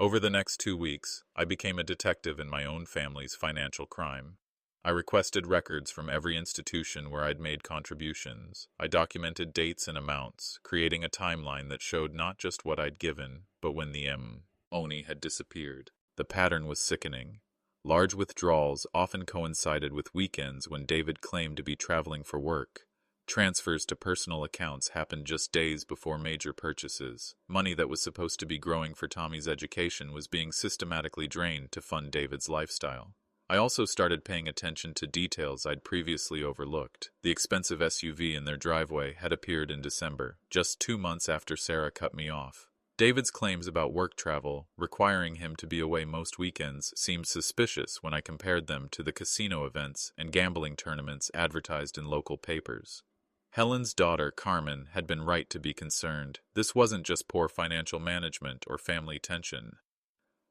Over the next 2 weeks, I became a detective in my own family's financial crime. I requested records from every institution where I'd made contributions. I documented dates and amounts, creating a timeline that showed not just what I'd given, but when the Oni had disappeared. The pattern was sickening. Large withdrawals often coincided with weekends when David claimed to be traveling for work. Transfers to personal accounts happened just days before major purchases. Money that was supposed to be growing for Tommy's education was being systematically drained to fund David's lifestyle. I also started paying attention to details I'd previously overlooked. The expensive SUV in their driveway had appeared in December, just 2 months after Sarah cut me off. David's claims about work travel, requiring him to be away most weekends, seemed suspicious when I compared them to the casino events and gambling tournaments advertised in local papers. Helen's daughter, Carmen, had been right to be concerned. This wasn't just poor financial management or family tension.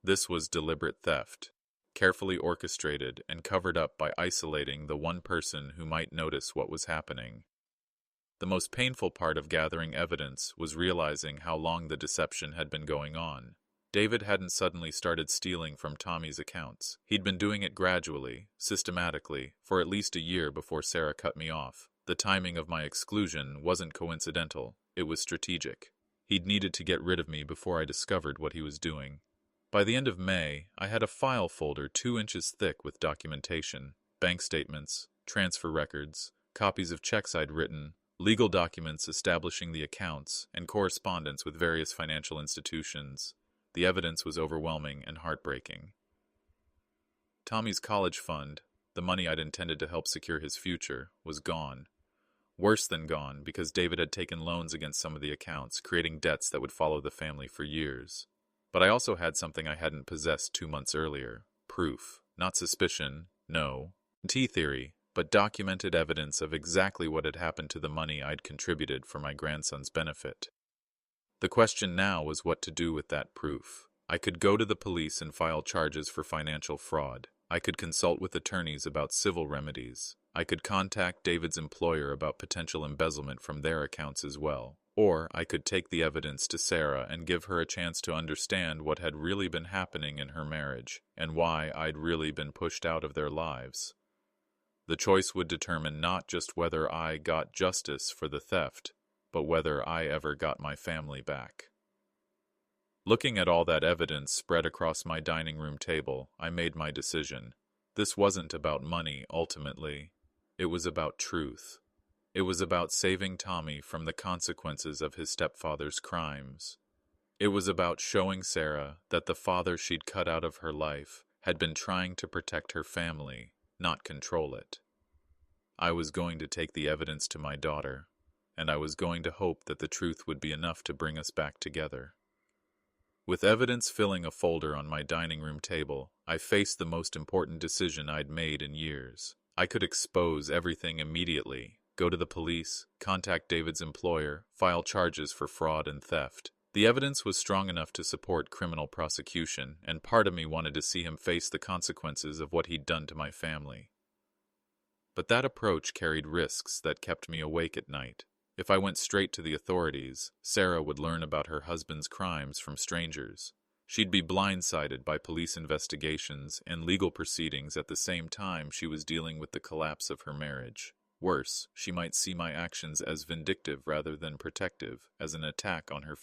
This was deliberate theft, carefully orchestrated and covered up by isolating the one person who might notice what was happening. The most painful part of gathering evidence was realizing how long the deception had been going on. David hadn't suddenly started stealing from Tommy's accounts. He'd been doing it gradually, systematically, for at least a year before Sarah cut me off. The timing of my exclusion wasn't coincidental, it was strategic. He'd needed to get rid of me before I discovered what he was doing. By the end of May, I had a file folder 2 inches thick with documentation, bank statements, transfer records, copies of checks I'd written, legal documents establishing the accounts, and correspondence with various financial institutions. The evidence was overwhelming and heartbreaking. Tommy's college fund, the money I'd intended to help secure his future, was gone. Worse than gone, because David had taken loans against some of the accounts, creating debts that would follow the family for years. But I also had something I hadn't possessed 2 months earlier. Proof. Not suspicion, no. Theory. But documented evidence of exactly what had happened to the money I'd contributed for my grandson's benefit. The question now was what to do with that proof. I could go to the police and file charges for financial fraud. I could consult with attorneys about civil remedies. I could contact David's employer about potential embezzlement from their accounts as well. Or I could take the evidence to Sarah and give her a chance to understand what had really been happening in her marriage and why I'd really been pushed out of their lives. The choice would determine not just whether I got justice for the theft, but whether I ever got my family back. Looking at all that evidence spread across my dining room table, I made my decision. This wasn't about money, ultimately. It was about truth. It was about saving Tommy from the consequences of his stepfather's crimes. It was about showing Sarah that the father she'd cut out of her life had been trying to protect her family, not control it. I was going to take the evidence to my daughter, and I was going to hope that the truth would be enough to bring us back together. With evidence filling a folder on my dining room table, I faced the most important decision I'd made in years. I could expose everything immediately, go to the police, contact David's employer, file charges for fraud and theft. The evidence was strong enough to support criminal prosecution, and part of me wanted to see him face the consequences of what he'd done to my family. But that approach carried risks that kept me awake at night. If I went straight to the authorities, Sarah would learn about her husband's crimes from strangers. She'd be blindsided by police investigations and legal proceedings at the same time she was dealing with the collapse of her marriage. Worse, she might see my actions as vindictive rather than protective, as an attack on her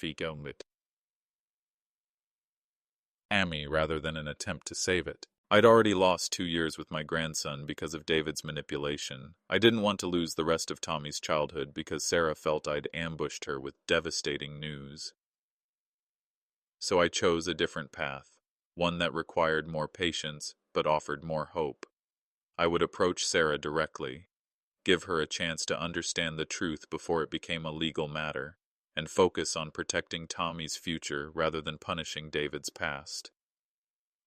family rather than an attempt to save it. I'd already lost 2 years with my grandson because of David's manipulation. I didn't want to lose the rest of Tommy's childhood because Sarah felt I'd ambushed her with devastating news. So I chose a different path, one that required more patience but offered more hope. I would approach Sarah directly, give her a chance to understand the truth before it became a legal matter, and focus on protecting Tommy's future rather than punishing David's past.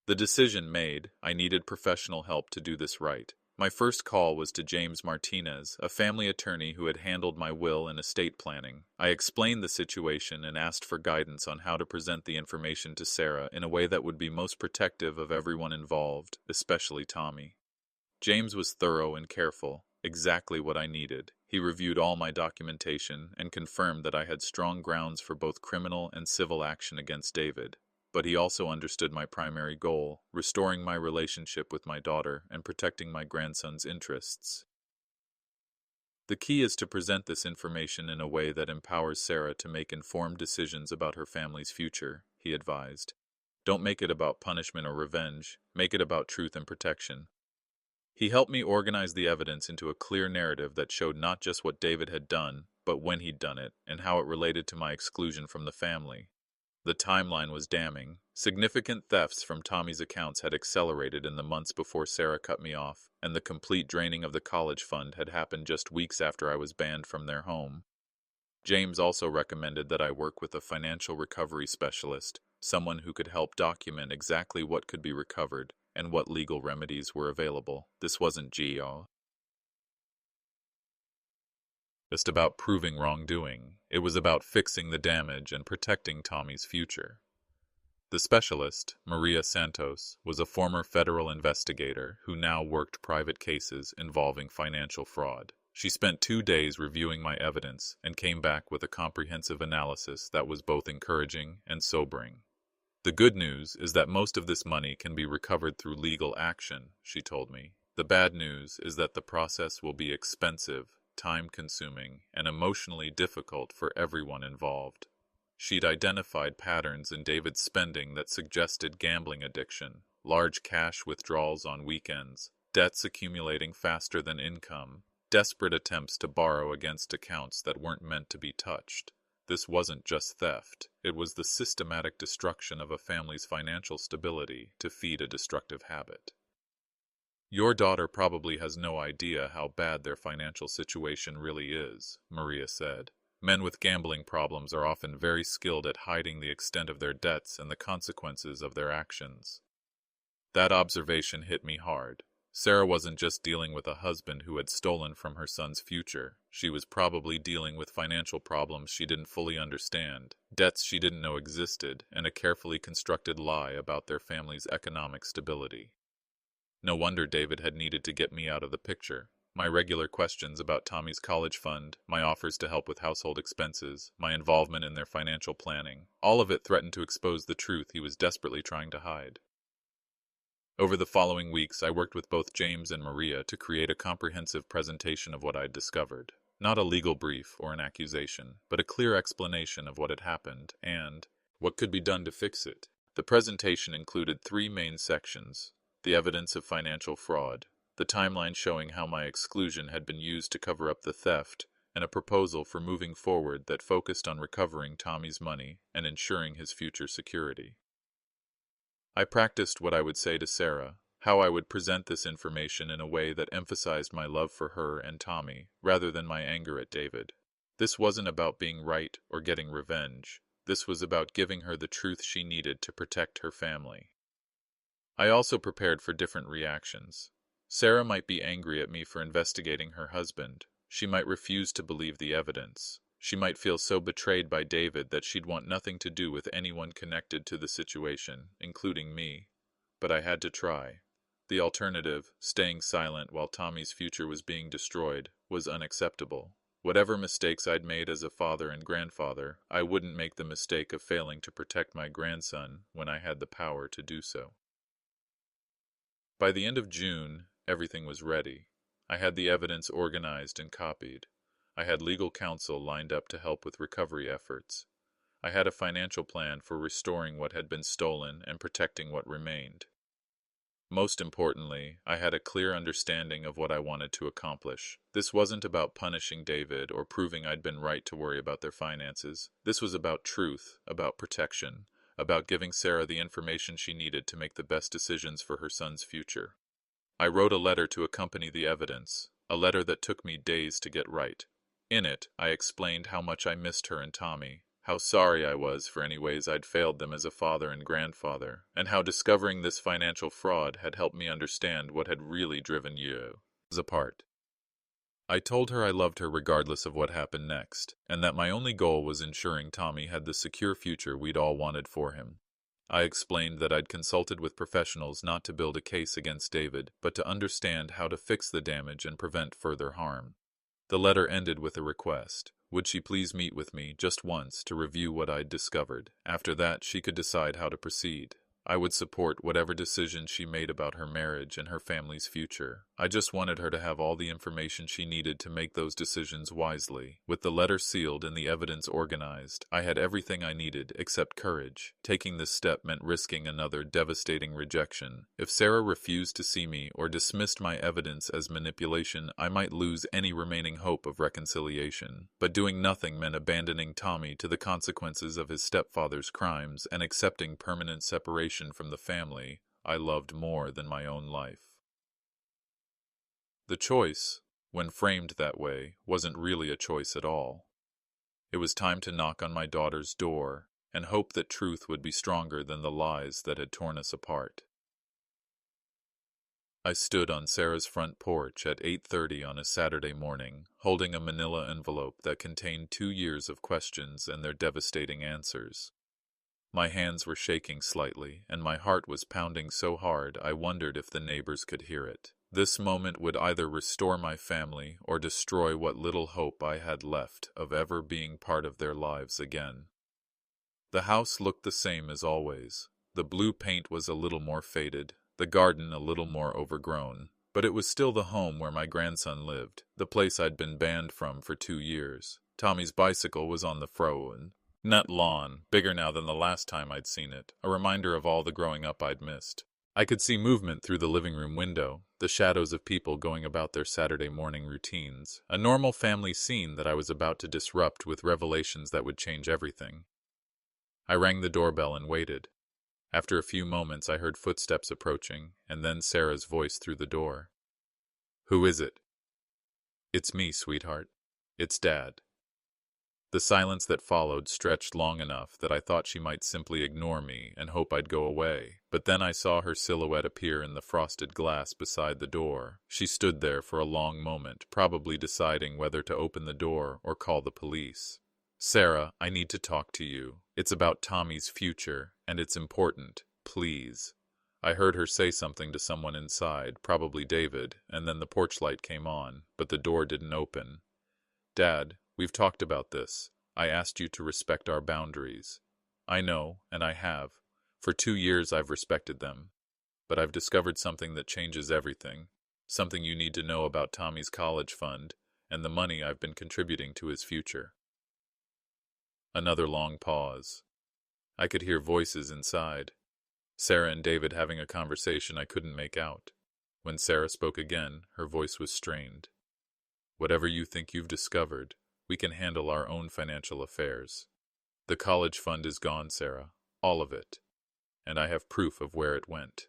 The decision made, I needed professional help to do this right. My first call was to James Martinez, a family attorney who had handled my will and estate planning. I explained the situation and asked for guidance on how to present the information to Sarah in a way that would be most protective of everyone involved, especially Tommy. James was thorough and careful, exactly what I needed. He reviewed all my documentation and confirmed that I had strong grounds for both criminal and civil action against David. But he also understood my primary goal, restoring my relationship with my daughter and protecting my grandson's interests. The key is to present this information in a way that empowers Sarah to make informed decisions about her family's future, he advised. Don't make it about punishment or revenge, make it about truth and protection. He helped me organize the evidence into a clear narrative that showed not just what David had done, but when he'd done it, and how it related to my exclusion from the family. The timeline was damning. Significant thefts from Tommy's accounts had accelerated in the months before Sarah cut me off, and the complete draining of the college fund had happened just weeks after I was banned from their home. James also recommended that I work with a financial recovery specialist, someone who could help document exactly what could be recovered and what legal remedies were available. This wasn't just about proving wrongdoing. It was about fixing the damage and protecting Tommy's future. The specialist, Maria Santos, was a former federal investigator who now worked private cases involving financial fraud. She spent 2 days reviewing my evidence and came back with a comprehensive analysis that was both encouraging and sobering. The good news is that most of this money can be recovered through legal action, she told me. The bad news is that the process will be expensive, time-consuming, and emotionally difficult for everyone involved. She'd identified patterns in David's spending that suggested gambling addiction, large cash withdrawals on weekends, debts accumulating faster than income, desperate attempts to borrow against accounts that weren't meant to be touched. This wasn't just theft, it was the systematic destruction of a family's financial stability to feed a destructive habit. Your daughter probably has no idea how bad their financial situation really is, Maria said. Men with gambling problems are often very skilled at hiding the extent of their debts and the consequences of their actions. That observation hit me hard. Sarah wasn't just dealing with a husband who had stolen from her son's future. She was probably dealing with financial problems she didn't fully understand, debts she didn't know existed, and a carefully constructed lie about their family's economic stability. No wonder David had needed to get me out of the picture. My regular questions about Tommy's college fund, my offers to help with household expenses, my involvement in their financial planning, all of it threatened to expose the truth he was desperately trying to hide. Over the following weeks, I worked with both James and Maria to create a comprehensive presentation of what I'd discovered. Not a legal brief or an accusation, but a clear explanation of what had happened and what could be done to fix it. The presentation included three main sections: the evidence of financial fraud, the timeline showing how my exclusion had been used to cover up the theft, and a proposal for moving forward that focused on recovering Tommy's money and ensuring his future security. I practiced what I would say to Sarah, how I would present this information in a way that emphasized my love for her and Tommy, rather than my anger at David. This wasn't about being right or getting revenge. This was about giving her the truth she needed to protect her family. I also prepared for different reactions. Sarah might be angry at me for investigating her husband. She might refuse to believe the evidence. She might feel so betrayed by David that she'd want nothing to do with anyone connected to the situation, including me. But I had to try. The alternative, staying silent while Tommy's future was being destroyed, was unacceptable. Whatever mistakes I'd made as a father and grandfather, I wouldn't make the mistake of failing to protect my grandson when I had the power to do so. By the end of June, everything was ready. I had the evidence organized and copied. I had legal counsel lined up to help with recovery efforts. I had a financial plan for restoring what had been stolen and protecting what remained. Most importantly, I had a clear understanding of what I wanted to accomplish. This wasn't about punishing David or proving I'd been right to worry about their finances. This was about truth, about protection, about giving Sarah the information she needed to make the best decisions for her son's future. I wrote a letter to accompany the evidence, a letter that took me days to get right. In it, I explained how much I missed her and Tommy, how sorry I was for any ways I'd failed them as a father and grandfather, and how discovering this financial fraud had helped me understand what had really driven you apart. I told her I loved her regardless of what happened next, and that my only goal was ensuring Tommy had the secure future we'd all wanted for him. I explained that I'd consulted with professionals not to build a case against David, but to understand how to fix the damage and prevent further harm. The letter ended with a request. Would she please meet with me just once to review what I'd discovered? After that, she could decide how to proceed. I would support whatever decision she made about her marriage and her family's future. I just wanted her to have all the information she needed to make those decisions wisely. With the letter sealed and the evidence organized, I had everything I needed except courage. Taking this step meant risking another devastating rejection. If Sarah refused to see me or dismissed my evidence as manipulation, I might lose any remaining hope of reconciliation. But doing nothing meant abandoning Tommy to the consequences of his stepfather's crimes and accepting permanent separation from the family I loved more than my own life. The choice, when framed that way, wasn't really a choice at all. It was time to knock on my daughter's door and hope that truth would be stronger than the lies that had torn us apart. I stood on Sarah's front porch at 8:30 on a Saturday morning, holding a manila envelope that contained 2 years of questions and their devastating answers. My hands were shaking slightly, and my heart was pounding so hard I wondered if the neighbors could hear it. This moment would either restore my family or destroy what little hope I had left of ever being part of their lives again. The house looked the same as always. The blue paint was a little more faded, the garden a little more overgrown, but it was still the home where my grandson lived, the place I'd been banned from for 2 years. Tommy's bicycle was on the front lawn, bigger now than the last time I'd seen it, a reminder of all the growing up I'd missed. I could see movement through the living room window, the shadows of people going about their Saturday morning routines, a normal family scene that I was about to disrupt with revelations that would change everything. I rang the doorbell and waited. After a few moments I heard footsteps approaching, and then Sarah's voice through the door. "Who is it?" "It's me, sweetheart. It's Dad." The silence that followed stretched long enough that I thought she might simply ignore me and hope I'd go away. But then I saw her silhouette appear in the frosted glass beside the door. She stood there for a long moment, probably deciding whether to open the door or call the police. "Sarah, I need to talk to you. It's about Tommy's future, and it's important. Please." I heard her say something to someone inside, probably David, and then the porch light came on, but the door didn't open. "Dad, we've talked about this. I asked you to respect our boundaries. I know, and I have. For 2 years I've respected them. But I've discovered something that changes everything. Something you need to know about Tommy's college fund, and the money I've been contributing to his future." Another long pause. I could hear voices inside. Sarah and David having a conversation I couldn't make out. When Sarah spoke again, her voice was strained. "Whatever you think you've discovered, we can handle our own financial affairs. The college fund is gone, Sarah. All of it. And I have proof of where it went."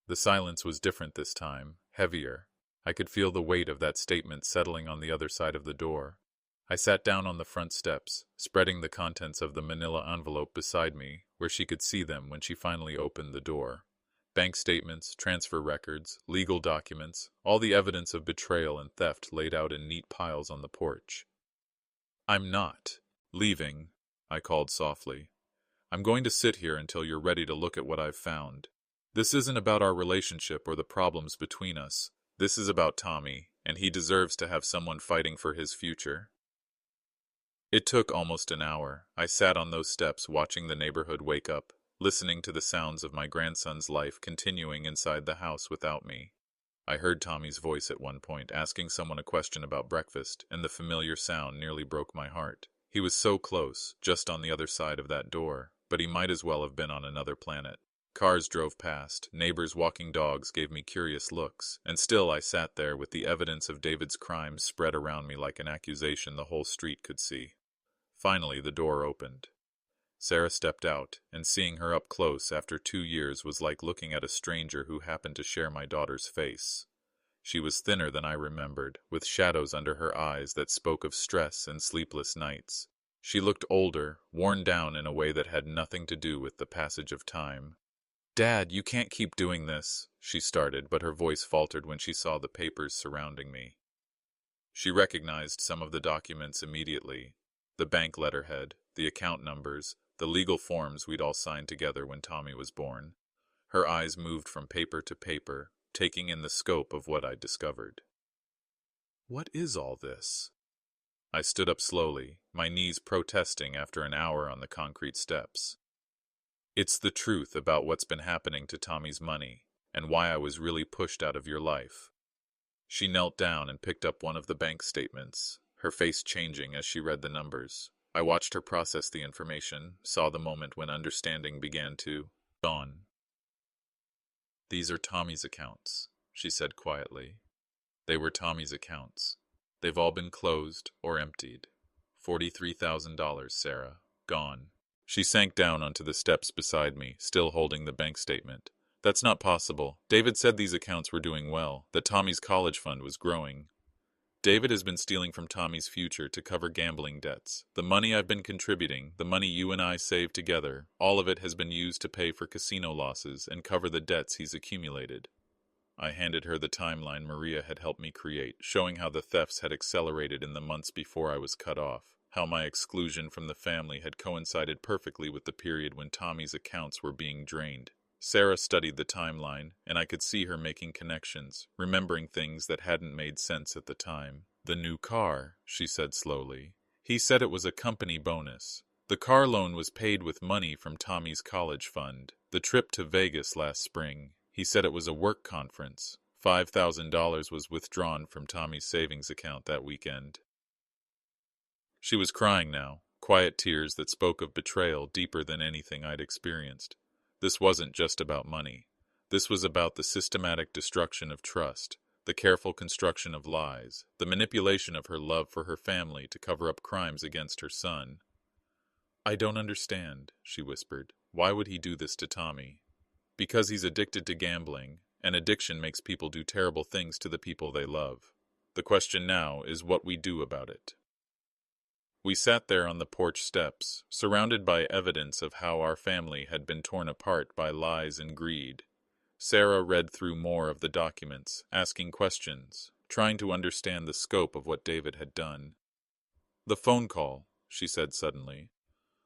The silence was different this time, heavier. I could feel the weight of that statement settling on the other side of the door. I sat down on the front steps, spreading the contents of the manila envelope beside me, where she could see them when she finally opened the door. Bank statements, transfer records, legal documents, all the evidence of betrayal and theft laid out in neat piles on the porch. "I'm not leaving," I called softly. "I'm going to sit here until you're ready to look at what I've found. This isn't about our relationship or the problems between us. This is about Tommy, and he deserves to have someone fighting for his future." It took almost an hour. I sat on those steps watching the neighborhood wake up, listening to the sounds of my grandson's life continuing inside the house without me. I heard Tommy's voice at one point asking someone a question about breakfast, and the familiar sound nearly broke my heart. He was so close, just on the other side of that door, but he might as well have been on another planet. Cars drove past, neighbors walking dogs gave me curious looks, and still I sat there with the evidence of David's crimes spread around me like an accusation the whole street could see. Finally, the door opened. Sarah stepped out, and seeing her up close after 2 years was like looking at a stranger who happened to share my daughter's face. She was thinner than I remembered, with shadows under her eyes that spoke of stress and sleepless nights. She looked older, worn down in a way that had nothing to do with the passage of time. "Dad, you can't keep doing this," she started, but her voice faltered when she saw the papers surrounding me. She recognized some of the documents immediately. The bank letterhead, the account numbers, the legal forms we'd all signed together when Tommy was born. Her eyes moved from paper to paper, taking in the scope of what I'd discovered. "What is all this?" I stood up slowly, my knees protesting after an hour on the concrete steps. "It's the truth about what's been happening to Tommy's money, and why I was really pushed out of your life." She knelt down and picked up one of the bank statements, her face changing as she read the numbers. I watched her process the information, saw the moment when understanding began to dawn. "These are Tommy's accounts," she said quietly. They were Tommy's accounts. They've all been closed or emptied. $43,000, Sarah. Gone. She sank down onto the steps beside me, still holding the bank statement. "That's not possible. David said these accounts were doing well, that Tommy's college fund was growing." "David has been stealing from Tommy's future to cover gambling debts. The money I've been contributing, the money you and I saved together, all of it has been used to pay for casino losses and cover the debts he's accumulated." I handed her the timeline Maria had helped me create, showing how the thefts had accelerated in the months before I was cut off, how my exclusion from the family had coincided perfectly with the period when Tommy's accounts were being drained. Sarah studied the timeline, and I could see her making connections, remembering things that hadn't made sense at the time. "The new car," she said slowly. "He said it was a company bonus. The car loan was paid with money from Tommy's college fund. The trip to Vegas last spring, he said it was a work conference. $5,000 was withdrawn from Tommy's savings account that weekend." She was crying now, quiet tears that spoke of betrayal deeper than anything I'd experienced. This wasn't just about money. This was about the systematic destruction of trust, the careful construction of lies, the manipulation of her love for her family to cover up crimes against her son. "I don't understand," she whispered. "Why would he do this to Tommy?" "Because he's addicted to gambling, and addiction makes people do terrible things to the people they love. The question now is what we do about it." We sat there on the porch steps, surrounded by evidence of how our family had been torn apart by lies and greed. Sarah read through more of the documents, asking questions, trying to understand the scope of what David had done. "The phone call," she said suddenly.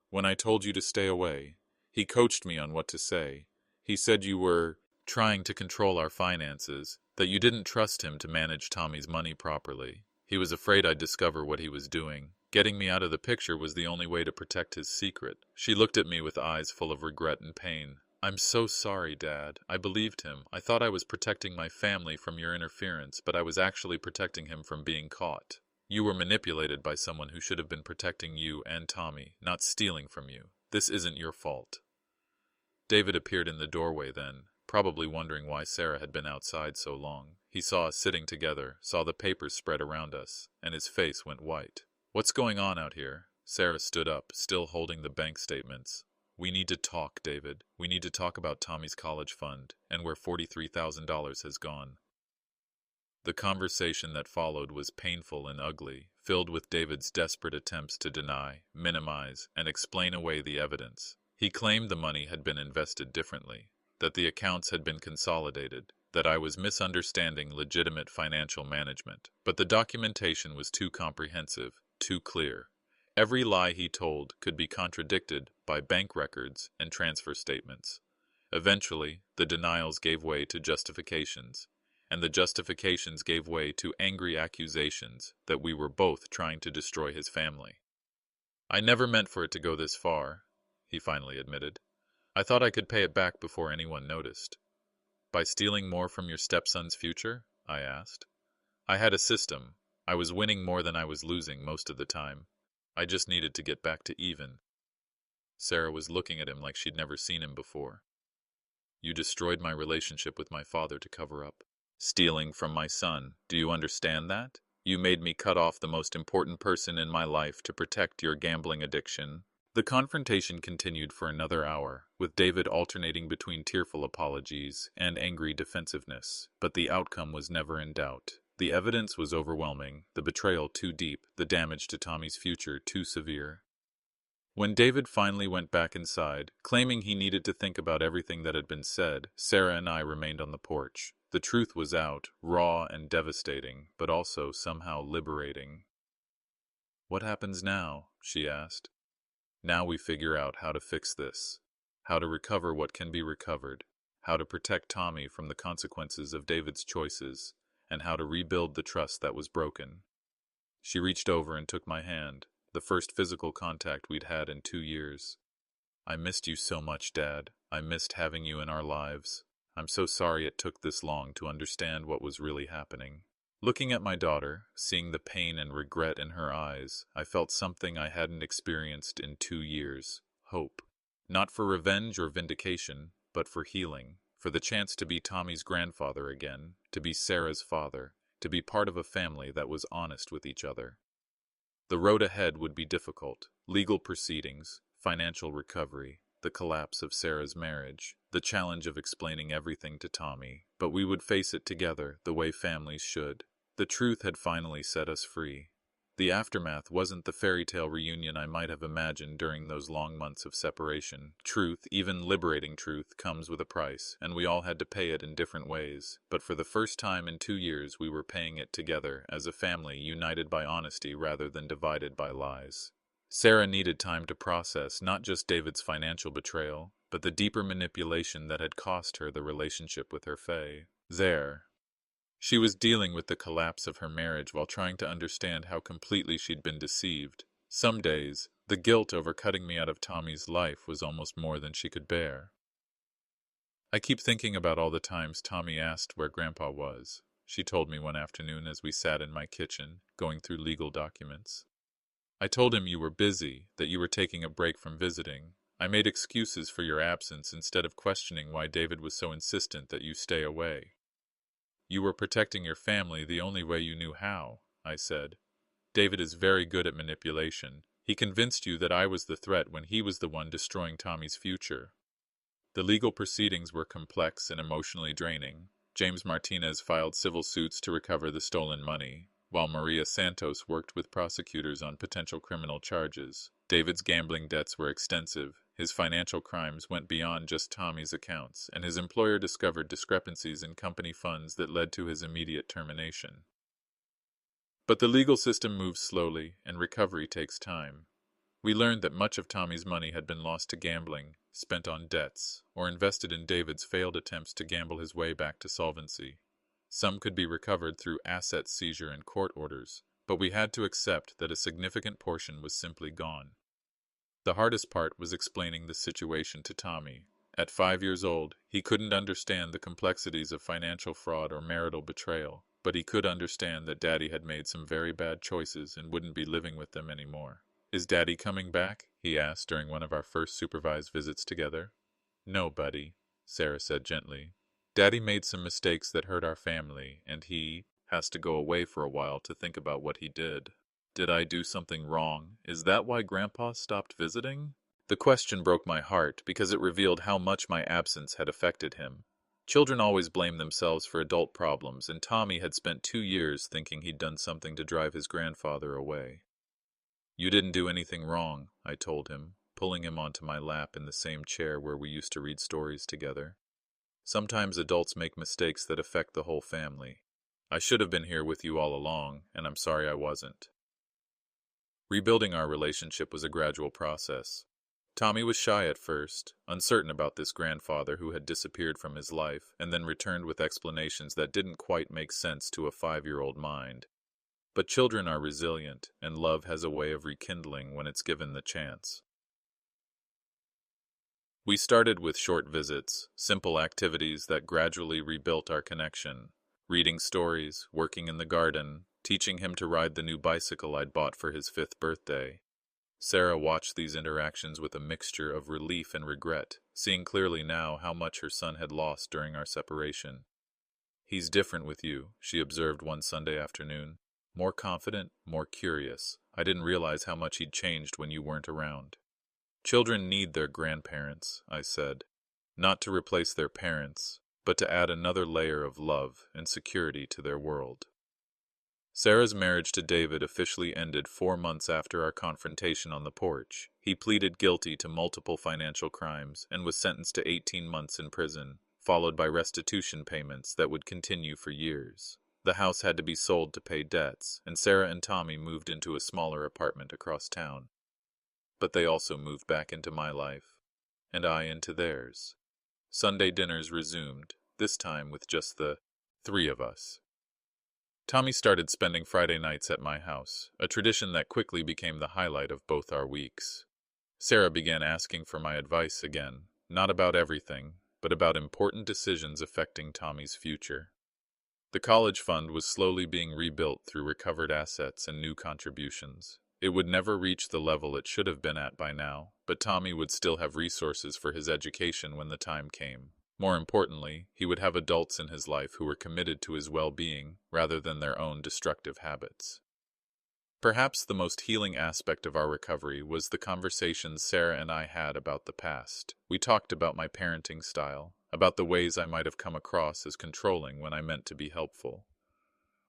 "When I told you to stay away. He coached me on what to say. He said you were trying to control our finances, that you didn't trust him to manage Tommy's money properly. He was afraid I'd discover what he was doing. Getting me out of the picture was the only way to protect his secret." She looked at me with eyes full of regret and pain. "I'm so sorry, Dad. I believed him. I thought I was protecting my family from your interference, but I was actually protecting him from being caught. You were manipulated by someone who should have been protecting you and Tommy, not stealing from you. This isn't your fault." David appeared in the doorway then, probably wondering why Sarah had been outside so long. He saw us sitting together, saw the papers spread around us, and his face went white. "What's going on out here?" Sarah stood up, still holding the bank statements. "We need to talk, David. We need to talk about Tommy's college fund, and where $43,000 has gone." The conversation that followed was painful and ugly, filled with David's desperate attempts to deny, minimize, and explain away the evidence. He claimed the money had been invested differently, that the accounts had been consolidated, that I was misunderstanding legitimate financial management. But the documentation was too comprehensive, too clear. Every lie he told could be contradicted by bank records and transfer statements. Eventually, the denials gave way to justifications, and the justifications gave way to angry accusations that we were both trying to destroy his family. "I never meant for it to go this far," he finally admitted. "I thought I could pay it back before anyone noticed." "By stealing more from your stepson's future?" I asked. "I had a system. I was winning more than I was losing most of the time. I just needed to get back to even." Sarah was looking at him like she'd never seen him before. "You destroyed my relationship with my father to cover up. Stealing from my son. Do you understand that? You made me cut off the most important person in my life to protect your gambling addiction." The confrontation continued for another hour, with David alternating between tearful apologies and angry defensiveness, but the outcome was never in doubt. The evidence was overwhelming, the betrayal too deep, the damage to Tommy's future too severe. When David finally went back inside, claiming he needed to think about everything that had been said, Sarah and I remained on the porch. The truth was out, raw and devastating, but also somehow liberating. "What happens now?" she asked. "Now we figure out how to fix this, how to recover what can be recovered, how to protect Tommy from the consequences of David's choices, and how to rebuild the trust that was broken." She reached over and took my hand, the first physical contact we'd had in 2 years. "I missed you so much, Dad. I missed having you in our lives. I'm so sorry it took this long to understand what was really happening." Looking at my daughter, seeing the pain and regret in her eyes, I felt something I hadn't experienced in 2 years: hope. Not for revenge or vindication, but for healing, for the chance to be Tommy's grandfather again, to be Sarah's father, to be part of a family that was honest with each other. The road ahead would be difficult: legal proceedings, financial recovery, the collapse of Sarah's marriage, the challenge of explaining everything to Tommy, but we would face it together, the way families should. The truth had finally set us free. The aftermath wasn't the fairy tale reunion I might have imagined during those long months of separation. Truth, even liberating truth, comes with a price, and we all had to pay it in different ways. But for the first time in 2 years, we were paying it together, as a family united by honesty rather than divided by lies. Sarah needed time to process not just David's financial betrayal, but the deeper manipulation that had cost her the relationship with her fae. She was dealing with the collapse of her marriage while trying to understand how completely she'd been deceived. Some days, the guilt over cutting me out of Tommy's life was almost more than she could bear. "I keep thinking about all the times Tommy asked where Grandpa was," she told me one afternoon as we sat in my kitchen, going through legal documents. "I told him you were busy, that you were taking a break from visiting. I made excuses for your absence instead of questioning why David was so insistent that you stay away. You were protecting your family the only way you knew how," I said. "David is very good at manipulation. He convinced you that I was the threat when he was the one destroying Tommy's future." The legal proceedings were complex and emotionally draining. James Martinez filed civil suits to recover the stolen money. while Maria Santos worked with prosecutors on potential criminal charges. David's gambling debts were extensive, his financial crimes went beyond just Tommy's accounts, and his employer discovered discrepancies in company funds that led to his immediate termination. But the legal system moves slowly, and recovery takes time. We learned that much of Tommy's money had been lost to gambling, spent on debts, or invested in David's failed attempts to gamble his way back to solvency. Some could be recovered through asset seizure and court orders, but we had to accept that a significant portion was simply gone. The hardest part was explaining the situation to Tommy. At 5 years old, he couldn't understand the complexities of financial fraud or marital betrayal, but he could understand that Daddy had made some very bad choices and wouldn't be living with them anymore. "Is Daddy coming back?" he asked during one of our first supervised visits together. "No, buddy," Sarah said gently. "Daddy made some mistakes that hurt our family, and he has to go away for a while to think about what he did." "Did I do something wrong? Is that why Grandpa stopped visiting?" The question broke my heart because it revealed how much my absence had affected him. Children always blame themselves for adult problems, and Tommy had spent 2 years thinking he'd done something to drive his grandfather away. "You didn't do anything wrong," I told him, pulling him onto my lap in the same chair where we used to read stories together. "Sometimes adults make mistakes that affect the whole family. I should have been here with you all along, and I'm sorry I wasn't." Rebuilding our relationship was a gradual process. Tommy was shy at first, uncertain about this grandfather who had disappeared from his life, and then returned with explanations that didn't quite make sense to a 5-year-old mind. But children are resilient, and love has a way of rekindling when it's given the chance. We started with short visits, simple activities that gradually rebuilt our connection. Reading stories, working in the garden, teaching him to ride the new bicycle I'd bought for his 5th birthday. Sarah watched these interactions with a mixture of relief and regret, seeing clearly now how much her son had lost during our separation. "He's different with you," she observed one Sunday afternoon. "More confident, more curious. I didn't realize how much he'd changed when you weren't around." "Children need their grandparents," I said. "Not to replace their parents, but to add another layer of love and security to their world." Sarah's marriage to David officially ended 4 months after our confrontation on the porch. He pleaded guilty to multiple financial crimes and was sentenced to 18 months in prison, followed by restitution payments that would continue for years. The house had to be sold to pay debts, and Sarah and Tommy moved into a smaller apartment across town. But they also moved back into my life, and I into theirs. Sunday dinners resumed, this time with just the 3 of us. Tommy started spending Friday nights at my house, a tradition that quickly became the highlight of both our weeks. Sarah began asking for my advice again, not about everything, but about important decisions affecting Tommy's future. The college fund was slowly being rebuilt through recovered assets and new contributions. It would never reach the level it should have been at by now, but Tommy would still have resources for his education when the time came. More importantly, he would have adults in his life who were committed to his well-being rather than their own destructive habits. Perhaps the most healing aspect of our recovery was the conversations Sarah and I had about the past. We talked about my parenting style, about the ways I might have come across as controlling when I meant to be helpful.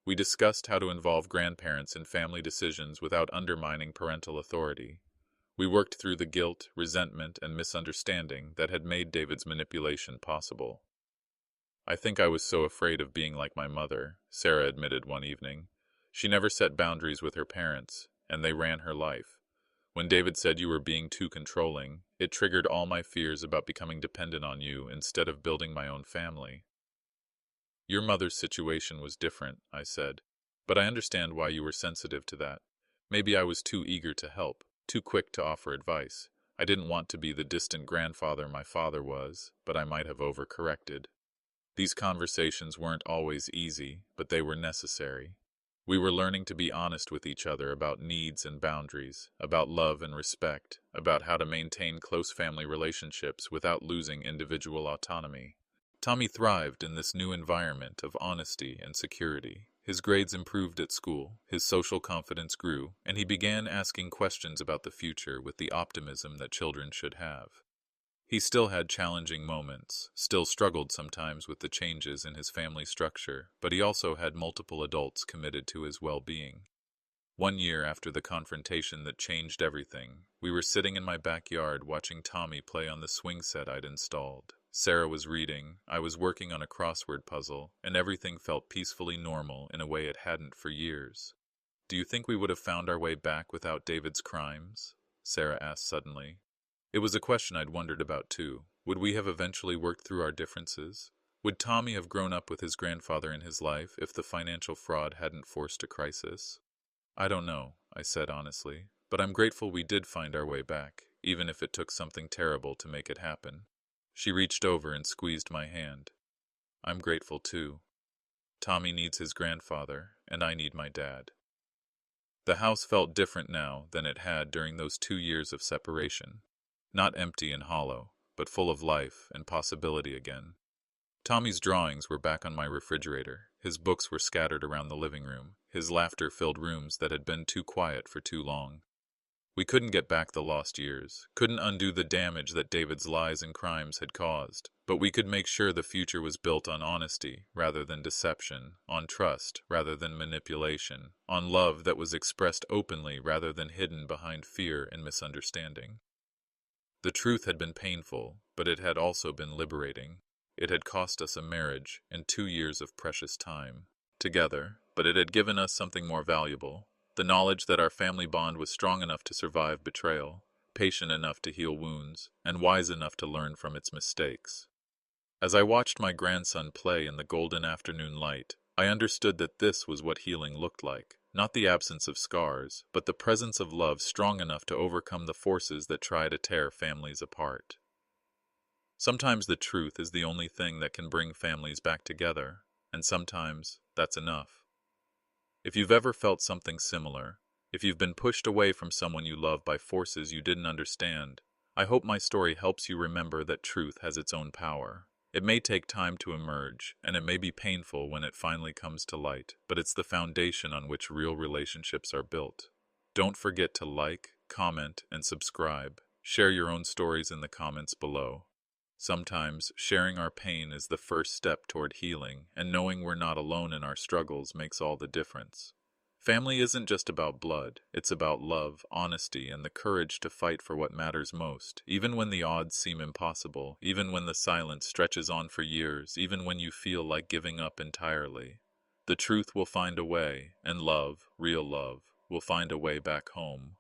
We discussed how to involve grandparents in family decisions without undermining parental authority. We worked through the guilt, resentment, and misunderstanding that had made David's manipulation possible. "I think I was so afraid of being like my mother," Sarah admitted one evening. "She never set boundaries with her parents, and they ran her life. When David said you were being too controlling, it triggered all my fears about becoming dependent on you instead of building my own family." "Your mother's situation was different," I said, "but I understand why you were sensitive to that. Maybe I was too eager to help, too quick to offer advice. I didn't want to be the distant grandfather my father was, but I might have overcorrected." These conversations weren't always easy, but they were necessary. We were learning to be honest with each other about needs and boundaries, about love and respect, about how to maintain close family relationships without losing individual autonomy. Tommy thrived in this new environment of honesty and security. His grades improved at school, his social confidence grew, and he began asking questions about the future with the optimism that children should have. He still had challenging moments, still struggled sometimes with the changes in his family structure, but he also had multiple adults committed to his well-being. One year after the confrontation that changed everything, we were sitting in my backyard watching Tommy play on the swing set I'd installed. Sarah was reading, I was working on a crossword puzzle, and everything felt peacefully normal in a way it hadn't for years. "Do you think we would have found our way back without David's crimes?" Sarah asked suddenly. It was a question I'd wondered about too. Would we have eventually worked through our differences? Would Tommy have grown up with his grandfather in his life if the financial fraud hadn't forced a crisis? "I don't know," I said honestly, "but I'm grateful we did find our way back, even if it took something terrible to make it happen." She reached over and squeezed my hand. "I'm grateful too. Tommy needs his grandfather, and I need my dad." The house felt different now than it had during those 2 years of separation. Not empty and hollow, but full of life and possibility again. Tommy's drawings were back on my refrigerator, his books were scattered around the living room, his laughter filled rooms that had been too quiet for too long. We couldn't get back the lost years, couldn't undo the damage that David's lies and crimes had caused, but we could make sure the future was built on honesty rather than deception, on trust rather than manipulation, on love that was expressed openly rather than hidden behind fear and misunderstanding. The truth had been painful, but it had also been liberating. It had cost us a marriage and 2 years of precious time together, but it had given us something more valuable. The knowledge that our family bond was strong enough to survive betrayal, patient enough to heal wounds, and wise enough to learn from its mistakes. As I watched my grandson play in the golden afternoon light, I understood that this was what healing looked like. Not the absence of scars, but the presence of love strong enough to overcome the forces that try to tear families apart. Sometimes the truth is the only thing that can bring families back together, and sometimes that's enough. If you've ever felt something similar, if you've been pushed away from someone you love by forces you didn't understand, I hope my story helps you remember that truth has its own power. It may take time to emerge, and it may be painful when it finally comes to light, but it's the foundation on which real relationships are built. Don't forget to like, comment, and subscribe. Share your own stories in the comments below. Sometimes, sharing our pain is the first step toward healing, and knowing we're not alone in our struggles makes all the difference. Family isn't just about blood, it's about love, honesty, and the courage to fight for what matters most, even when the odds seem impossible, even when the silence stretches on for years, even when you feel like giving up entirely. The truth will find a way, and love, real love, will find a way back home.